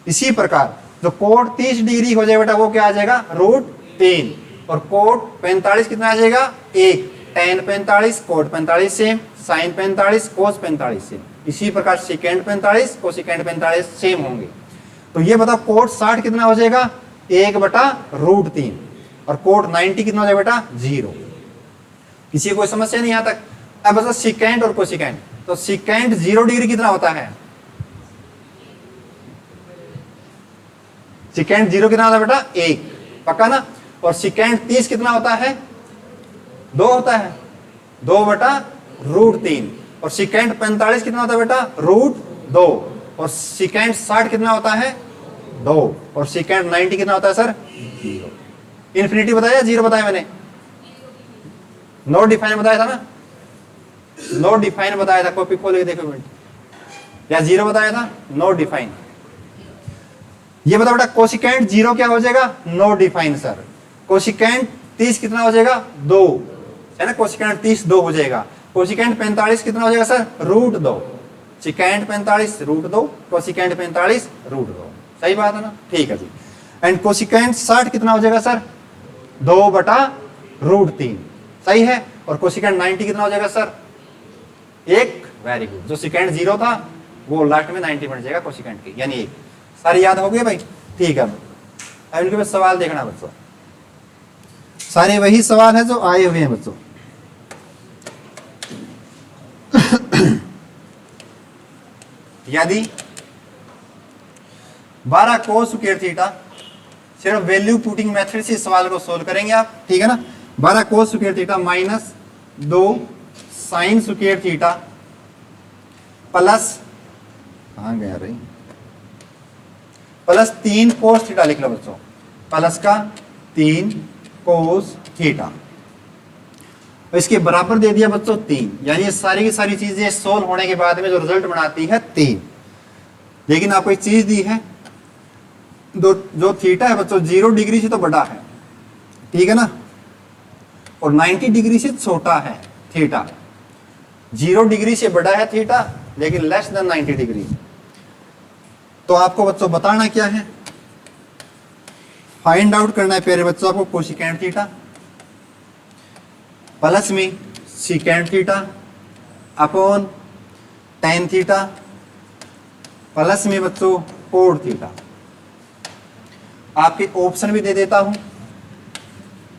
इसी प्रकार जो कोट 30 डिग्री हो जाएगा बेटा वो क्या आ जाएगा, √3। और कोट 45 कितना आ जाएगा, 1। टेन 45 कोट 45 सेम, साइन 45 कोस 45 सेम। इसी प्रकार सेकेंड 45 कोसेकेंड 45 सेम होंगे। तो ये बताओ कोट 60 कितना हो जाएगा, 1/√3। और कोट 90 कितना हो जाएगा बेटा, 0। किसी को समस्या नहीं यहां तक। अब बता सिकेंड और कोसिकेंड, तो सिकेंड 0 डिग्री कितना होता है, सिकेंड 0 कितना होता है बेटा, 1, पक्का ना। और सिकेंड 30 कितना होता है, 2 होता है, 2/√3। और सिकेंड 45 कितना होता है बेटा, √2। और सिकेंड 60 कितना होता है, 2। और सिकेंड 90 कितना होता है सर, 0। इन्फिनिटी बताया, 0 बताया मैंने, नॉट डिफाइन बताया था ना, नॉट डिफाइन बताया था, कॉपी खोल के देखो मिनट, या 0 बताया था, नॉट डिफाइन। ये बताओ बेटा कोसिकेंड 0 क्या हो जाएगा, नॉट डिफाइन सर। कोसिकेंड 30 कितना हो जाएगा, 2, है ना। कोसिकेंड 30 2 हो जाएगा। कोसिकेंड 45 कितना हो जाएगा सर, √2। सिकेंड 45 √2, कोसिकेंड 45 √2, सही बात है ना, ठीक है जी। एंड कोसिकेंड 60 कितना हो जाएगा सर, 2/√3, सही है। और कोसिकेंड 90 कितना हो जाएगा सर, 1, वेरी गुड। जो सिकेंड 0 था वो लास्ट में 90 बन जाएगा कोसिकेंड की, यानी 1। सारे याद हो गए भाई, ठीक है। अब इनके पास सवाल देखना बच्चों, सारे वही सवाल है जो आए हुए हैं बच्चों। यदि 12 कोस स्क्वायर थीटा, सिर्फ वैल्यू पुटिंग मेथड से इस सवाल को सोल्व करेंगे आप, ठीक है ना। 12 cos square theta minus 2 sine square theta plus, कहां गया रही, प्लस 3 कोस थीटा लिख लो बच्चों, प्लस का 3 कोस थीटा, इसके बराबर दे दिया बच्चों 3। यानी ये सारी की सारी चीजें सोल्व होने के बाद में जो रिजल्ट बनाती है 3। लेकिन आपको एक चीज दी है, जो थीटा है बच्चों 0 डिग्री से तो बड़ा है, ठीक है ना, और 90 डिग्री से छोटा है थीटा। 0 डिग्री से बड़ा है थीटा लेकिन लेस देन 90 डिग्री। तो आपको बच्चों बताना क्या है, फाइंड आउट करना है प्यारे बच्चों आपको कोसिकेंड थीटा प्लस में secant theta upon tan theta plus में बच्चों कोट थीटा। आपके ऑप्शन भी दे देता हूं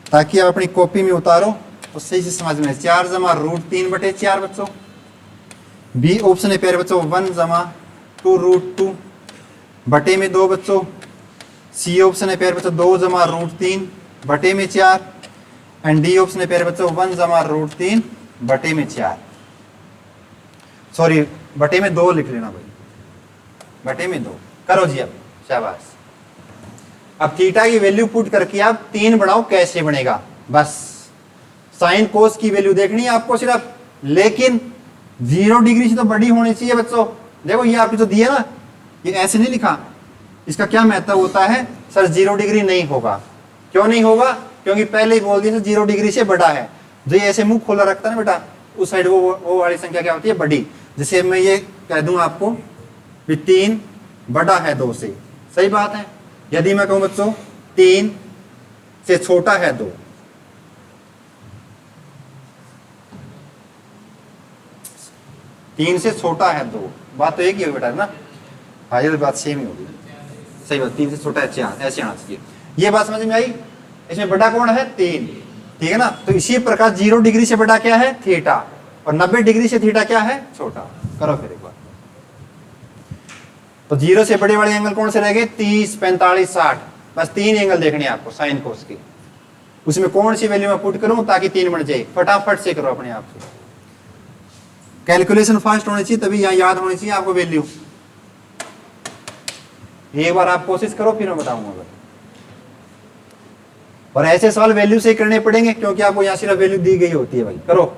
ताकि आप अपनी कॉपी में उतारो तो सही से समझ में। 4 जमा √3/4 बच्चों। बी ऑप्शन है प्यारे बच्चों 1 जमा 2√2 बटे में 2 बच्चों। सी ऑप्शन है प्यारे बच्चों 2 जमा √3 बटे में 4। एंड डी ऑप्शन है प्यारे बच्चों 1 जमा √3 बटे में 4, सॉरी बटे में 2 लिख लेना भाई, बटे में 2 करो जी। अब शाबाश। अब थीटा की वैल्यू पुट करके आप 3 बढ़ाओ, कैसे बनेगा, बस साइन कोस की वैल्यू देखनी है आपको सिर्फ, लेकिन 0 डिग्री से तो बड़ी होनी चाहिए बच्चों। देखो ये आपको जो दिया ना, ये ऐसे नहीं लिखा, इसका क्या महत्व होता है सर, 0 डिग्री नहीं होगा। क्यों नहीं होगा, क्योंकि पहले ही बोल दिया 0 डिग्री से बड़ा है। जो ये ऐसे मुंह खोला रखता है ना बेटा, उस साइड वो वाली संख्या क्या होती है, बड़ी। जैसे मैं ये कह दूं आपको भी 3 बड़ा है 2 से, सही बात है। यदि मैं कहूं बच्चों 3 से छोटा है 2, तीन से छोटा है 2, बात तो एक ही होगी बेटा ना, हाँ ये बात सेम ही होगी, सही बात। 3 से छोटा है 4, ऐसे आना चाहिए। ये बात समझ में आई। इसमें बड़ा कौन है, 3, ठीक है ना। तो इसी प्रकार 0 डिग्री से बड़ा क्या है, थीटा, और 90 डिग्री से थीटा क्या है, छोटा। करो फिर एक बार। तो 0 से बड़े वाले एंगल कौन से रह गए? 30, 45, 60। बस 3 एंगल देखने हैं आपको साइन कोस के। उसमें कौन सी वैल्यू मैं पुट करूं ताकि 3 बन जाए? फटाफट से करो अपने आप से। कैलकुलेशन फास्ट होनी चाहिए, तभी यहाँ याद होनी चाहिए आपको वैल्यू। एक बार आप कोशिश करो, फिर मैं बताऊंगा। और ऐसे सवाल वैल्यू से करने पड़ेंगे, क्योंकि आपको यहाँ सिर्फ वैल्यू दी गई होती है भाई। करो।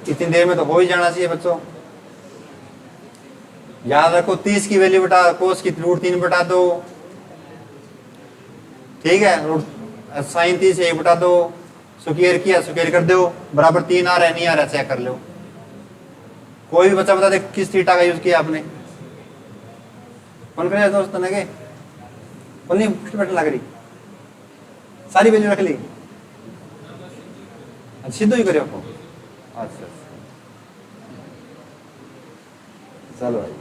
इतनी देर में तो हो ही जाना चाहिए बच्चों। याद रखो 30 की वैल्यू बटा कोस की √3 बटा 2, ठीक है। साइन 30 1 बटा 2, स्क्वायर किया, स्क्वायर कर दो, बराबर 3 आ रहा है नहीं आ रहा चेक कर लो। कोई भी बच्चा बता दे किस थीटा का यूज किया आपने? कौन करे दोस्त ने के कौन नहीं बटन लग रही? सारी वैल्यू रख ली? सीधो ही करो आपको। अच्छा चलो भाई,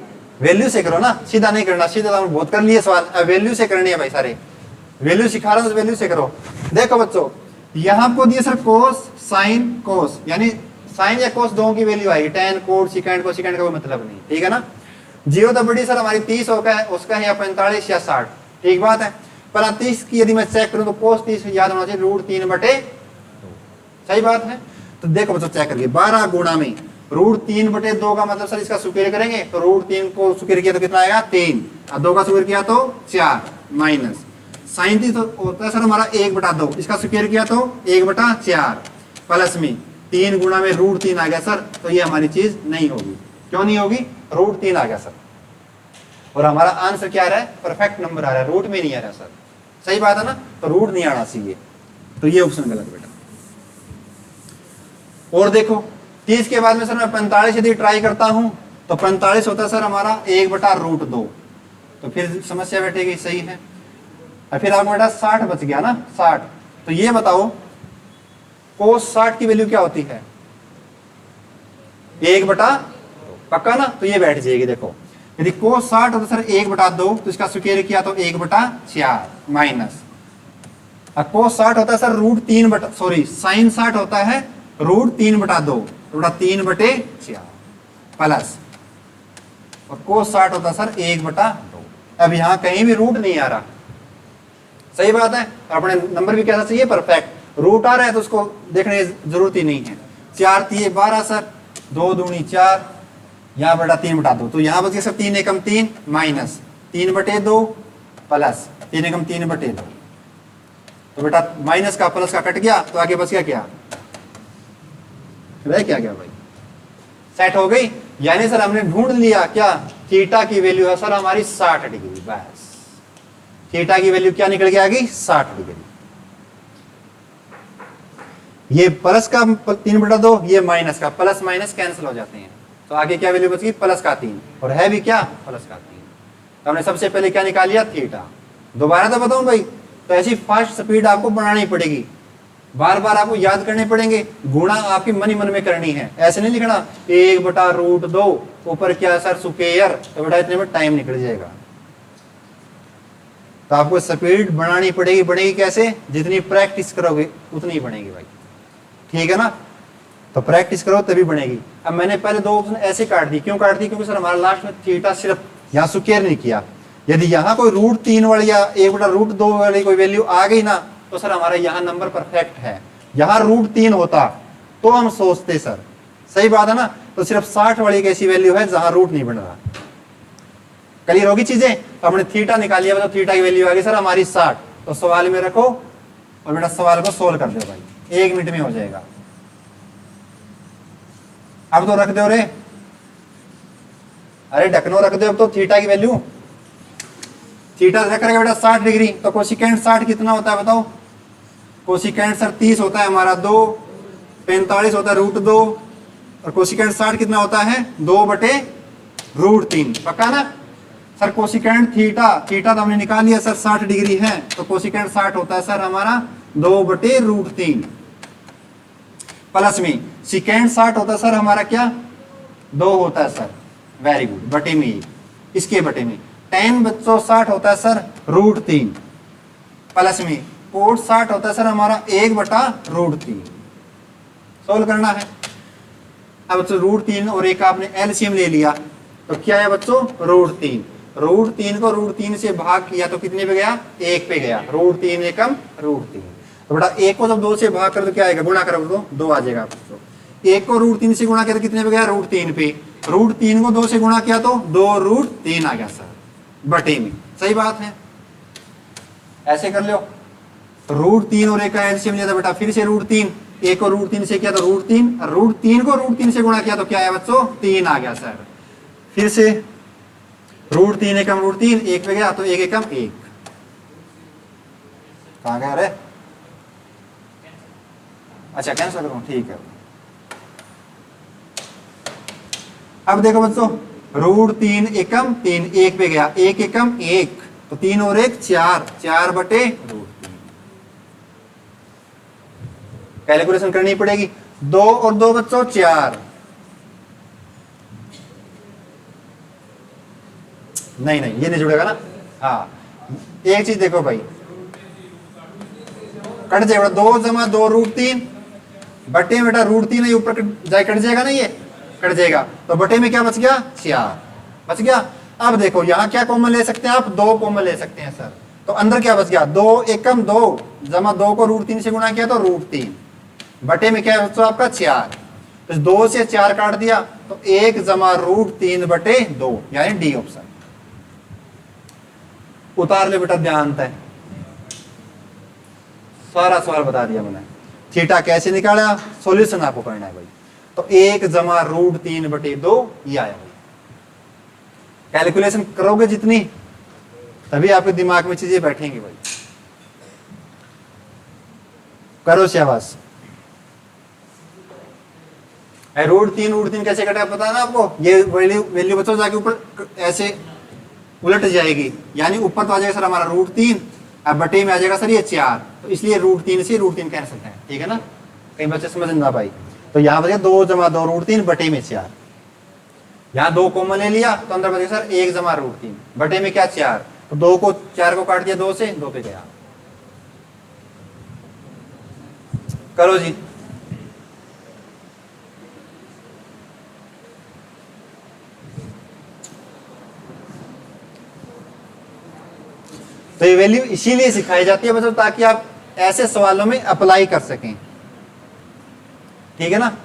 वैल्यू से करो ना, सीधा नहीं करना। सीधा तो बहुत कर लिए सवाल, अब वैल्यू से करनी है भाई। सारे वैल्यू सिखा रहा हूं तो वैल्यू से करो। देखो बच्चों, यहाँ आपको दिया सर कोस साइन कोस, यानी साइन या कोस दोनों की वैल्यू आएगी। टेन कोट सिकेंड को सिकेंड का कोई मतलब नहीं, ठीक है ना। 0 तो बड़ी सर हमारी 30 होगा है, उसका है या 45 या 60, ठीक बात है। पर 30 की यदि मैं चेक करूं तो कोस 30 याद होना चाहिए √3 बटे 2, सही बात है। तो देखो बच्चों चेक करके 12 गुणा में √3 बटे 2 का मतलब सर इसका स्क्वायर करेंगे तो √3 को स्क्वायर किया तो कितना आएगा? 3, और 2 का स्क्वायर किया तो 4, माइनस साइन 30 होता है सर हमारा 1 बटा 2, इसका स्क्वायर किया तो 1 बटा 4, प्लस में 3 गुणा में √3 आ गया सर। तो ये हमारी चीज नहीं होगी। क्यों नहीं होगी? √3 आ गया सर, और हमारा आंसर क्या आ रहा है? परफेक्ट नंबर आ रहा है, रूट में नहीं आ रहा सर, सही बात है ना। तो रूट नहीं आना चाहिए, तो ये ऑप्शन गलत बेटा। और देखो 30 के बाद में सर मैं 45 यदि ट्राई करता हूं तो 45 होता है सर हमारा 1 बटा √2, तो फिर समस्या बैठेगी, सही है। और फिर आपको बेटा 60 बच गया ना, 60। तो ये बताओ कोस 60 की वैल्यू क्या होती है? 1 बटा, पक्का ना। तो ये बैठ जाएगी। देखो यदि कोस 60 होता सर 1 बटा 2, तो इसका स्क्वायर किया तो 1 बटा 4, माइनस कोस 60 होता है सर √3 बटा, सॉरी साइन 60 होता है √3 बटा 2, बटा 3 बटे 4, प्लस और कोस 60 होता सर 1 बटा 2। अब यहाँ कहीं भी रूट नहीं आ रहा, सही बात है। अपने नंबर भी कैसा चाहिए? परफेक्ट। रूट आ रहा है तो उसको देखने की जरूरत ही नहीं है। 4 3 12 सर, 2 दूनी 4, यहाँ बटा 3 बटा 2, तो यहाँ बच गया सर 3 एकम 3, माइनस 3 बटे 2, प्लस 3 एकम 3 बटे 2। तो बेटा माइनस का प्लस का कट गया, तो आगे बच गया क्या? रह क्या गया भाई? सेट हो गई। यानी सर हमने ढूंढ लिया क्या? थीटा की वैल्यू है सर हमारी 60 डिग्री। बस थीटा की वैल्यू क्या निकल के आ गई? 60 डिग्री। ये प्लस का 3 बटा 2, ये माइनस का, प्लस माइनस कैंसिल हो जाते हैं, तो आगे क्या वैल्यू बच गई? प्लस का 3, और है भी क्या? प्लस का 3। तो हमने सबसे पहले क्या निकाल लिया? थीटा। दोबारा तो बताऊं भाई, तो ऐसी फास्ट स्पीड आपको बनानी पड़ेगी, बार बार आपको याद करने पड़ेंगे, गुणा आपकी मन ही मन में करनी है। ऐसे नहीं लिखना 1 बटा √2 ऊपर क्या सर स्क्वायर, तो बेटा इतने में टाइम निकल जाएगा। तो आपको स्पीड बनानी पड़ेगी। बनेगी कैसे? जितनी प्रैक्टिस करोगे उतनी ही बनेगी भाई, ठीक है ना। तो प्रैक्टिस करो तभी बनेगी। अब मैंने पहले 2 ऑप्शन ऐसे काट दी, क्यों काट दी? क्योंकि सर हमारा लास्ट में थीटा सिर्फ यहाँ स्क्वायर नहीं किया। यदि यहाँ कोई √3 वाली या 1 बटा √2 वाली कोई वैल्यू आ गई ना, तो सर हमारा यहाँ नंबर परफेक्ट है। यहाँ √3 होता तो हम सोचते सर, सही बात है ना। तो सिर्फ 60 वाली एक ऐसी वैल्यू है जहां रूट नहीं बन रहा। क्लियर होगी चीजें? तो हमने थीटा निकाल लिया, मतलब थीटा की वैल्यू आ गई सर हमारी 60। तो सवाल में रखो और बेटा सवाल को सोल्व कर दो भाई, 1 मिनट में हो जाएगा। अब तो रख दो रे, अरे ढकनो रख दो। अब तो थीटा की वैल्यू, थीटा रख रहे बेटा 60 डिग्री, तो कोसिकेंट 60 कितना होता है बताओ? कोसिकेंट सर 30 होता है हमारा 2, 45 होता है √2, और कोसिकेंट 60 कितना होता है 2/√3। पक्का ना सर? कोसिकेंट थीटा, थीटा तो हमने निकाल लिया सर 60 डिग्री है, तो कोसिकेंट 60 होता है सर हमारा 2/√3। प्लस में सिकेंड 60 होता है सर हमारा क्या 2 होता है सर, वेरी गुड, बटे में 1, इसके बटे में। tan बच्चों 60 होता है सर √3, प्लस में कोट 60 होता है सर हमारा 1/√3। सोल्व करना है। अब बच्चों √3 और 1 आपने एलसीएम ले लिया तो क्या है बच्चों √3। √3 को √3 से भाग किया तो कितने पे गया 1 पे गया, √3 एकम √3। तो बेटा 1 को जब 2 से भाग कर तो क्या आएगा, गुणा करो तो 2 आ जाएगा बच्चों। 1 को √3 से गुणा किया तो कितने पे गया √3 पे, √3 को 2 से गुणा किया तो 2√3 आ गया सर बटे में। सही बात है, ऐसे कर लो। √3 और 1 का एलसीएम लिया था बेटा, फिर से √3, 1 को √3 से किया तो √3, √3 को √3 से गुणा किया तो क्या आया बच्चों 3 आ गया सर। फिर से √3 एकम √3, 1 पे गया तो 1 एकम 1, कहाँ गया रे? अच्छा कैंसिल करूं, ठीक है। अब देखो बच्चों √3 एकम 3, 1 पे गया, 1 एकम 1, तो 3 और 1 4, 4/√3। कैलकुलेशन करनी पड़ेगी। 2 और 2 बच्चों 4, नहीं नहीं ये नहीं जुड़ेगा ना। हाँ एक चीज देखो भाई, कट जाएगा 2 जमा 2√3 बटे बेटा √3 ऊपर जाए कट जाएगा ना, ये कट जाएगा तो बटे में क्या बच गया 4 बच गया। अब देखो यहाँ क्या कॉमन ले सकते हैं आप, 2 कॉमन ले सकते हैं सर, तो अंदर क्या बच गया 2 एकम 2 जमा 2 को √3 से गुणा किया तो √3 बटे में क्या बच्चों आपका 4, तो 2 से 4 काट दिया तो 1 जमा √3/2 यानी डी ऑप्शन। उतार ले बेटा ध्यान है, सारा सवाल बता दिया मैंने। थीटा कैसे निकाला, सॉल्यूशन आपको करना है भाई। तो 1 जमा √3/2 ये आया भाई। कैलकुलेशन करोगे जितनी तभी आपके दिमाग में चीजें बैठेंगी भाई। करो शाबाश। √3 कैसे कटेगा पता है ना आपको, ये वैल्यू बच्चों जाके ऊपर ऐसे उलट जाएगी, यानी ऊपर तो आ जाएगा सर हमारा √3, अब बटे में आ जाएगा सर ये 4, तो इसलिए √3 से √3 कैंसिल है, ठीक है ना। कई बच्चे समझ ना भाई, तो यहाँ बचेगा 2 जमा 2√3 बटे में 4, यहाँ 2 कॉमन ले लिया तो अंदर बचेगा सर 1 जमा √3 बटे में क्या 4, तो 2 को 4 को काट दिया 2 से, 2 पे गया। करो जी। तो ये वैल्यू इसीलिए सिखाई जाती है बच्चों ताकि आप ऐसे सवालों में अप्लाई कर सकें, ठीक है ना।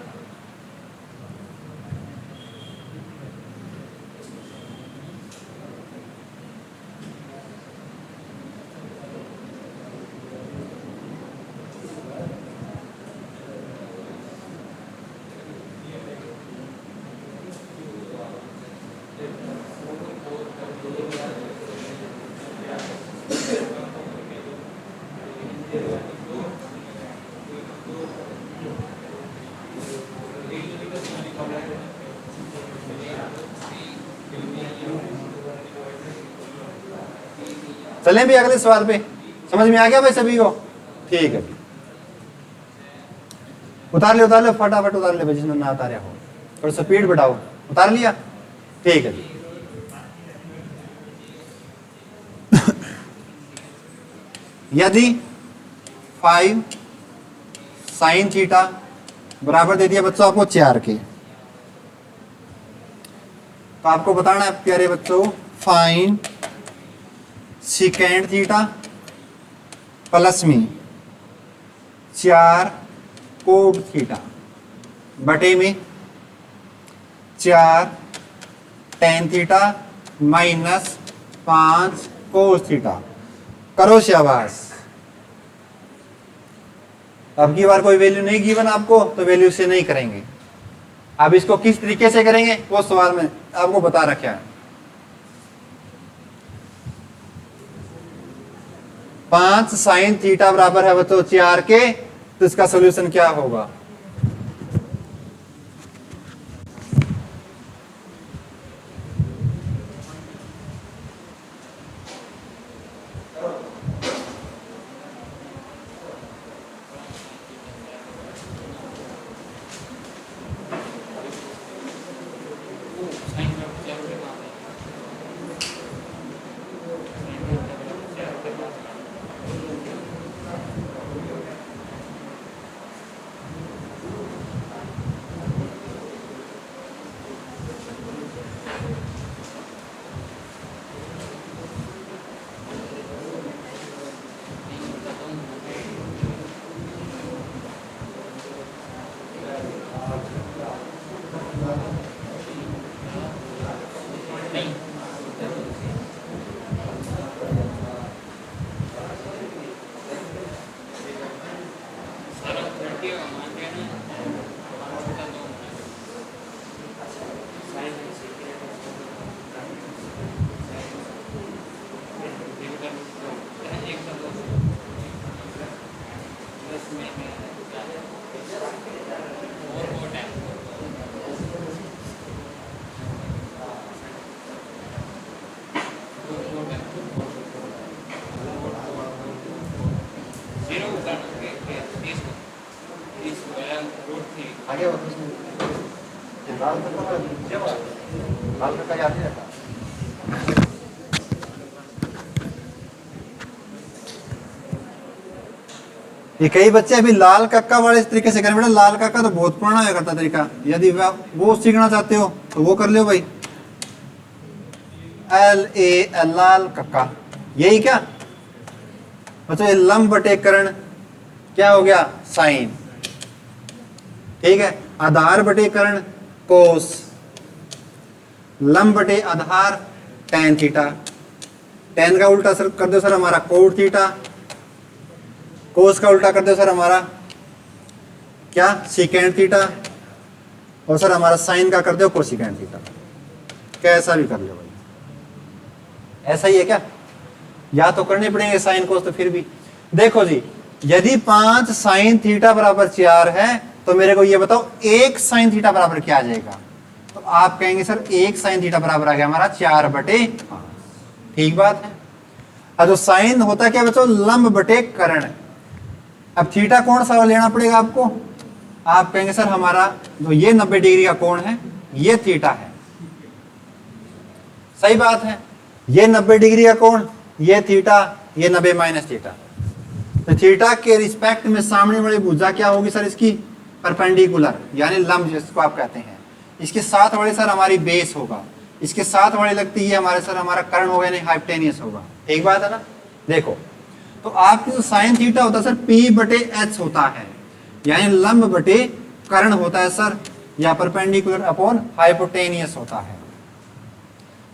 चलें भी अगले सवाल पे, समझ में आ गया भाई सभी को, ठीक है। उतार ले फटाफट उतार ले भाई, जिसने ना उतारा हो थोड़ा स्पीड बढ़ाओ। उतार लिया, ठीक है जी। यदि 5 sin थीटा बराबर दे दिया बच्चों आपको 4 के, तो आपको बताना है प्यारे बच्चों फाइन सेकेंड थीटा प्लस में 4 कोट थीटा बटे में 4 tan theta minus 5 cos theta. करो शाबाश। अब की बार कोई वैल्यू नहीं गिवन आपको तो वैल्यू से नहीं करेंगे। अब इसको किस तरीके से करेंगे वो सवाल में आपको बता रखा है। 5 sin थीटा बराबर है बच्चों 4 के, तो इसका सॉल्यूशन क्या होगा। आगे बढ़ो इसमें। ये लाल कक्का याद नहीं रखा। ये कई बच्चे अभी लाल कक्का वाले इस तरीके से करें बेटा। लाल कक्का तो बहुत पुराना हुआ करता तरीका, यदि वो सीखना चाहते हो तो वो कर लो भाई। LAL लाल कक्का, यही क्या बच्चों? ये लंब बटे कर्ण क्या हो गया? साइन। ठीक है, आधार बटे कर्ण कोस, लंब बटे आधार tan थीटा, tan का उल्टा सर कर दो सर हमारा कोट थीटा, कोस का उल्टा कर दो सर हमारा क्या? सेकेंड थीटा, और सर हमारा साइन का कर दो कोसिकेंड थीटा। कैसा भी कर लो भाई, ऐसा ही है क्या? या तो करने पड़ेंगे साइन कोस, तो फिर भी देखो जी, यदि 5 साइन थीटा बराबर 4 है तो मेरे को ये बताओ 1 साइन थीटा बराबर क्या आ जाएगा? तो आप कहेंगे सर 1 साइन थीटा बराबर आ गया हमारा 4/5। ठीक बात है। अब जो साइन होता है क्या बच्चों? लंब बटे कर्ण। अब थीटा कौन सा लेना पड़ेगा आपको? आप कहेंगे सर हमारा जो ये 90 डिग्री का कोण है ये थीटा है। सही बात है, ये 90 डिग्री का कोण, ये थीटा, ये 90 माइनस थीटा। तो थीटा के रिस्पेक्ट में सामने वाली भुजा क्या होगी सर? इसकी परपेंडिकुलर, यानी लंब जिसको आप कहते हैं। इसके साथ वाले सर हमारी बेस होगा, इसके साथ वाली लगती है हमारे सर हमारा कर्ण होगा, यानी हाइपोटेनियस होगा। एक बात है ना। देखो तो आपकी जो साइन थीटा होता है सर P/H होता है, यानी लंब बटे कर्ण होता है सर, या परपेंडिकुलर अपॉन हाइपोटेनियस होता है।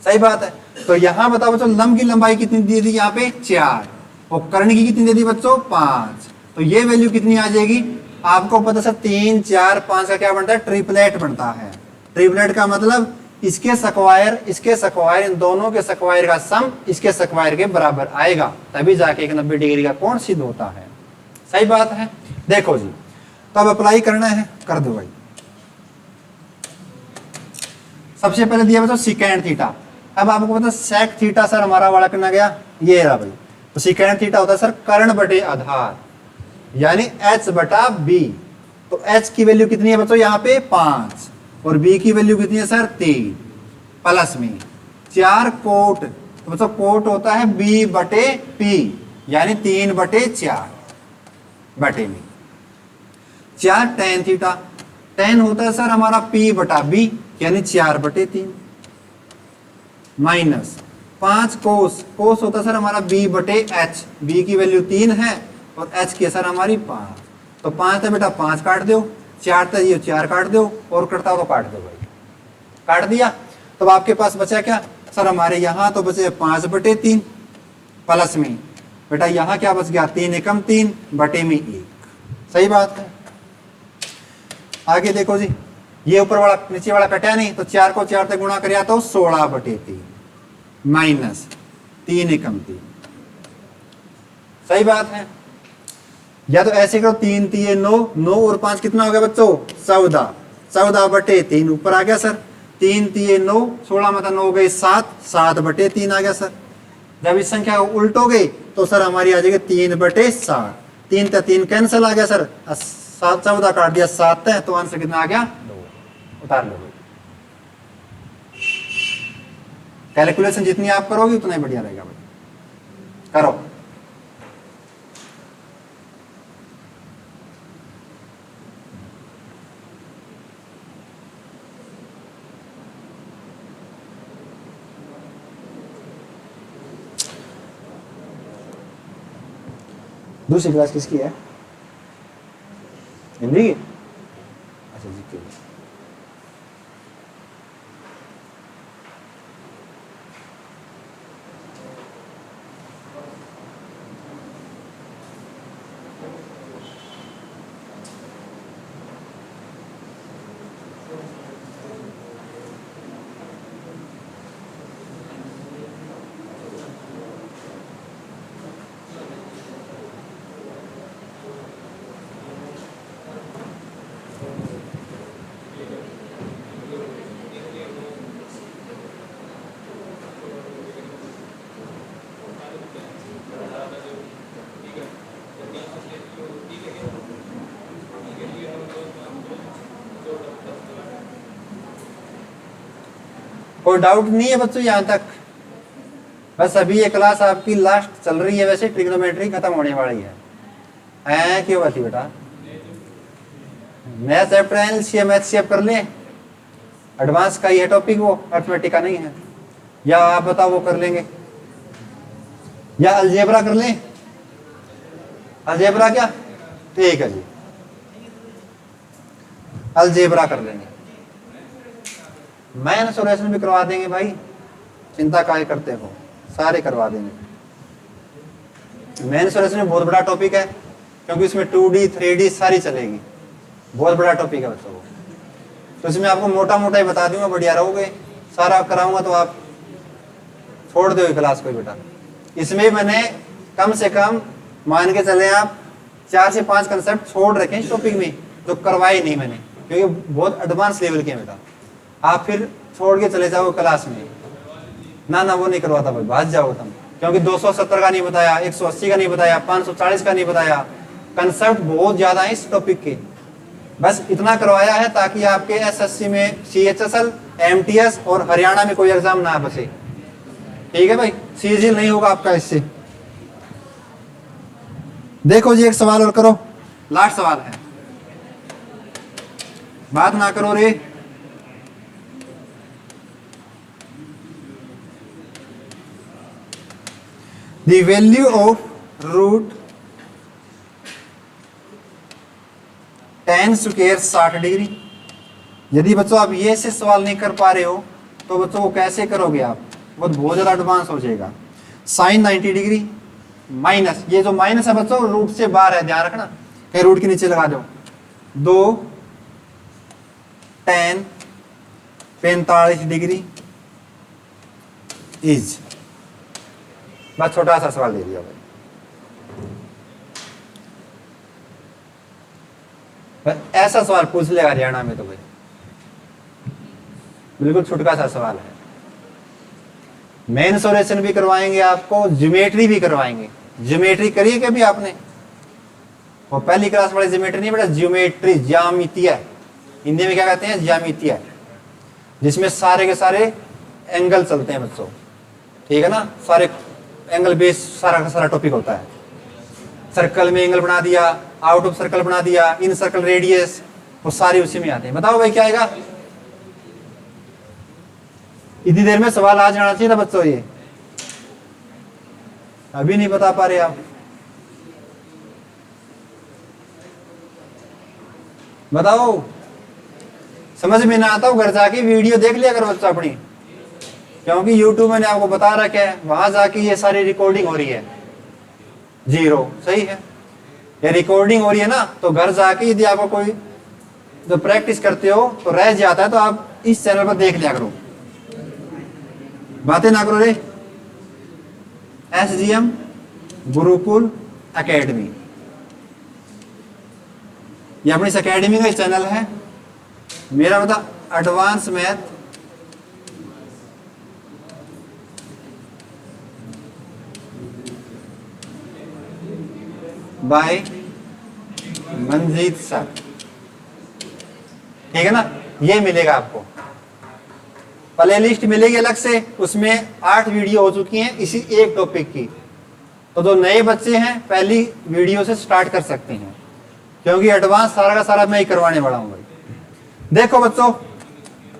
सही बात है। तो यहां बताओ बच्चों लंब की लंबाई कितनी दे दी? यहाँ पे 4, और कर्ण की कितनी दे दी बच्चों? 5। तो ये वैल्यू कितनी आ जाएगी? आपको पता सर 3, 4, 5 का क्या बनता है? ट्रिपलेट बनता है। ट्रिपलेट का मतलब इसके स्क्वायर, इसके स्क्वायर, इन दोनों के स्क्वायर का सम इसके स्क्वायर के बराबर आएगा, तभी जाके एक 90 डिग्री का कोण सिद्ध होता है। सही बात है। देखो जी, तो अब अप्लाई करना है, कर दो भाई। सबसे पहले दिया बच्चों सेकेंड थीटा। अब आपको पता सेक थीटा सर हमारा वाला करना गया, ये रहा भाई। तो सेकेंड थीटा होता है सर कर्ण बटे आधार, यानी H/B। तो H की वैल्यू कितनी है बच्चों? यहाँ पे 5, और B की वैल्यू कितनी है सर? 3, प्लस में 4 कोट। तो बच्चों कोट होता है B/P, यानी 3/4 बटे में 4 tan थीटा। tan होता है सर हमारा P/B, यानी 4/3, माइनस 5 कोस। कोस होता है सर हमारा B/H, B की वैल्यू 3 है और H की सर हमारी 5। तो 5 है बेटा 5 काट दो, 4 था ये 4 काट दो, और कटता हो तो काट दो भाई। काट दिया। तो आपके पास बचा क्या सर? हमारे यहाँ तो बचे 5/3, प्लस में बेटा यहाँ क्या बच गया? 3 एकम 3 बटे में 1। सही बात है। आगे देखो जी, ये ऊपर वाला नीचे वाला कटा नहीं, तो 4 को 4 से गुणा करिया तो 16/3, माइनस 3 एकम 3। सही बात है। या तो ऐसे करो 3 3 9, 9 और 5 कितना हो गया बच्चों? 14, 14/3 ऊपर आ गया सर। 3 3 9, 16 मतलब 9 गए 7, 7/3 आ गया सर। जब इस संख्या को उल्टोगे तो सर हमारी आ जाएगी 3/7। 3 था 3 कैंसिल आ गया सर, 7 14 काट दिया 7 है, तो आंसर कितना आ गया? 2। उतार लो। कैलकुलेशन जितनी आप करोगे उतना ही बढ़िया रहेगा भाई। करो। दूसरी क्लास किसकी है? हिंदी की? अच्छा जी के। कोई डाउट नहीं है बच्चों यहाँ तक? बस अभी ये क्लास आपकी लास्ट चल रही है, वैसे ट्रिग्नोमेट्री खत्म होने वाली है क्यों बात बेटा? नया चैप्टर है एलसीएम एचसीएफ कर ले, एडवांस का ही है टॉपिक, वो अर्थमेटिक का नहीं है। या आप बताओ वो कर लेंगे, या अलजेब्रा कर लें? अलजेब्रा क्या? ठीक है जी, अलजेब्रा कर लेंगे। मैन सोल्यूशन भी करवा देंगे भाई, चिंता काहे करते हो, सारे करवा देंगे। मैन सोल्यूशन में बहुत बड़ा टॉपिक है, क्योंकि इसमें 2D 3D सारी चलेगी, बहुत बड़ा टॉपिक है बच्चों को। तो इसमें आपको मोटा मोटा ही बता दूंगा, बढ़िया रहोगे। सारा कराऊंगा तो आप छोड़ दो क्लास को बेटा। इसमें मैंने कम से कम मान के चले आप 4 से 5 कंसेप्ट छोड़ रखे इस टॉपिक में, जो करवाए नहीं मैंने, क्योंकि बहुत एडवांस लेवल के बेटा। आप फिर छोड़ के चले जाओ क्लास में, ना ना वो नहीं करवाता भाई, भाग जाओ तुम, क्योंकि 270 का नहीं बताया, 180 का नहीं बताया, 540 का नहीं बताया, कंसेप्ट बहुत ज्यादा है इस टॉपिक के। बस इतना करवाया है ताकि आपके एसएससी में CHSL, MTS और हरियाणा में कोई एग्जाम ना बचे। ठीक है भाई, सीजीएल नहीं होगा आपका इससे। देखो जी, एक सवाल और करो, लास्ट सवाल है, बात ना करो रे। The value of root tan square 60 degree. यदि बच्चों आप ये से सवाल नहीं कर पा रहे हो तो बच्चों को कैसे करोगे आप, बहुत ज्यादा एडवांस हो जाएगा। साइन 90 डिग्री माइनस, ये जो माइनस है बच्चों रूट से बाहर है, ध्यान रखना, कहीं रूट के नीचे लगा दो। 2 tan 45 डिग्री इज, बस छोटा सा सवाल दे दिया भाई। ऐसा सवाल पूछ लेगा हरियाणा में तो भाई बिल्कुल छुटका सा सवाल है। मेन सोल्यूशन भी करवाएंगे आपको, ज्योमेट्री भी करवाएंगे। ज्योमेट्री करिए कभी आपने? वो पहली क्लास वाली ज्योमेट्री नहीं बेटा, ज्योमेट्री, ज्यामितीय, हिंदी में क्या कहते हैं, ज्यामितीय, जिसमें सारे के सारे एंगल चलते हैं बच्चों। ठीक है ना, सारे एंगल बेस सारा का सारा टॉपिक होता है। सर्कल में एंगल बना दिया, आउट ऑफ सर्कल बना दिया, इन सर्कल रेडियस, वो सारे उसी में आते हैं। बताओ भाई क्या आएगा? इतनी देर में सवाल आ जाना चाहिए था बच्चों, ये अभी नहीं बता पा रहे आप। बताओ, समझ में ना आता हो घर जाके वीडियो देख लिया करो बच्चा अपनी, क्योंकि यूट्यूब मैंने आपको बता रखा है, वहां जाके ये सारी रिकॉर्डिंग हो रही है। 0 सही है, ये रिकॉर्डिंग हो रही है ना, तो घर जाके यदि आपको कोई जो प्रैक्टिस करते हो तो रह जाता है, तो आप इस चैनल पर देख लिया करो, बातें ना करो रे। SGM गुरुकुल एकेडमी, ये अपनी इस एकेडमी का चैनल है। मेरा मतलब advance math bye Manjeet sir, ठीक है ना, ये मिलेगा आपको। प्ले लिस्ट मिलेगी अलग से, उसमें 8 वीडियो हो चुकी हैं इसी एक टॉपिक की। तो जो नए बच्चे हैं पहली वीडियो से स्टार्ट कर सकते हैं, क्योंकि एडवांस सारा का सारा मैं ही करवाने वाला हूं भाई। देखो बच्चों,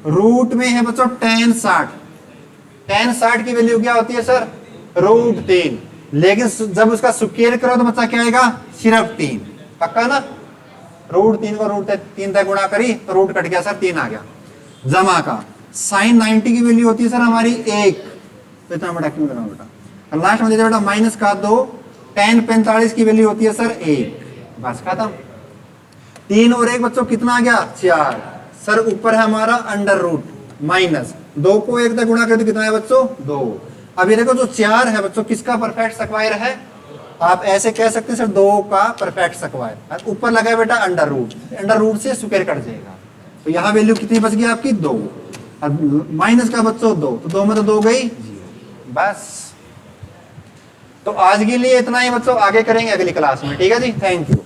रूट में है बच्चों tan 60, tan 60 की वैल्यू क्या होती है सर? रूट 3। लेकिन जब उसका स्क्वायर करो तो बच्चा क्या आएगा? सिर्फ 3। पक्का ना? रूट 3 को रूट 3 तक गुणा करी तो रूट कट गया सर, 3 आ गया। जमा का साइन 90 की वैल्यू होती है सर हमारी 1, तो इतना बड़ा क्यों लगा बेटा? लास्ट में बेटा माइनस का 2, tan 45 की वैल्यू होती है सर 1, बस खत्म। 3 और 1 बच्चों कितना आ गया? 4। सर ऊपर है हमारा अंडर रूट, माइनस 2 को 1 तक गुणा करते कितना है बच्चों? 2। अब ये देखो जो 4 है बच्चों किसका परफेक्ट स्क्वायर है? आप ऐसे कह सकते हैं सर 2 का परफेक्ट स्क्वायर। ऊपर लगा है बेटा अंडर रूट से स्क्वायर कट जाएगा, तो यहाँ वैल्यू कितनी बच गई आपकी? 2। अब माइनस का बच्चों 2, तो 2 में तो 2 गई, बस। तो आज के लिए इतना ही बच्चों, आगे करेंगे अगली क्लास में। ठीक है जी, थैंक यू।